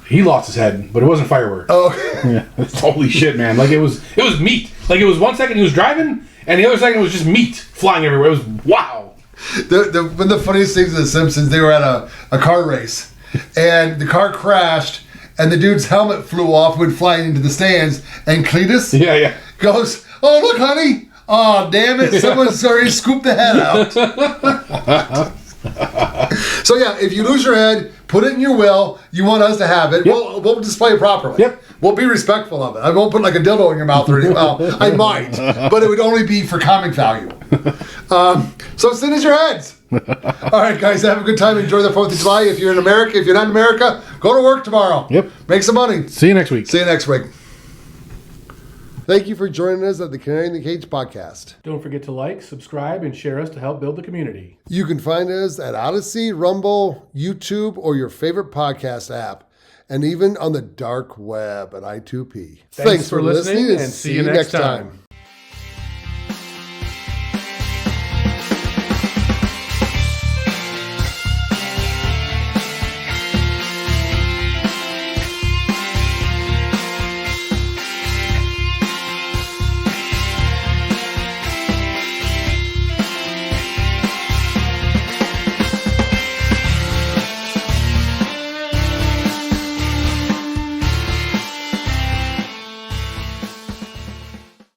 He lost his head, but it wasn't fireworks. Oh. Yeah. Holy shit, man. Like, it was meat. Like, it was 1 second he was driving, and the other second it was just meat flying everywhere. It was wow. One of the funniest things in The Simpsons, they were at a car race, and the car crashed, and the dude's helmet flew off, went flying into the stands, and Cletus goes, oh, look, honey. Oh, damn it. Someone's already scooped the head out. So, yeah, if you lose your head, put it in your will. You want us to have it. Yep. We'll display it properly. Yep. We'll be respectful of it. I won't put like a dildo in your mouth or anything. Well, I might, but it would only be for comic value. So send us your heads. All right, guys, have a good time. Enjoy the 4th of July. If you're in America, if you're not in America, go to work tomorrow. Yep. Make some money. See you next week. See you next week. Thank you for joining us at the Canary in the Cage podcast. Don't forget to like, subscribe, and share us to help build the community. You can find us at Odyssey, Rumble, YouTube, or your favorite podcast app, and even on the dark web at I2P. Thanks for listening, and see you next time.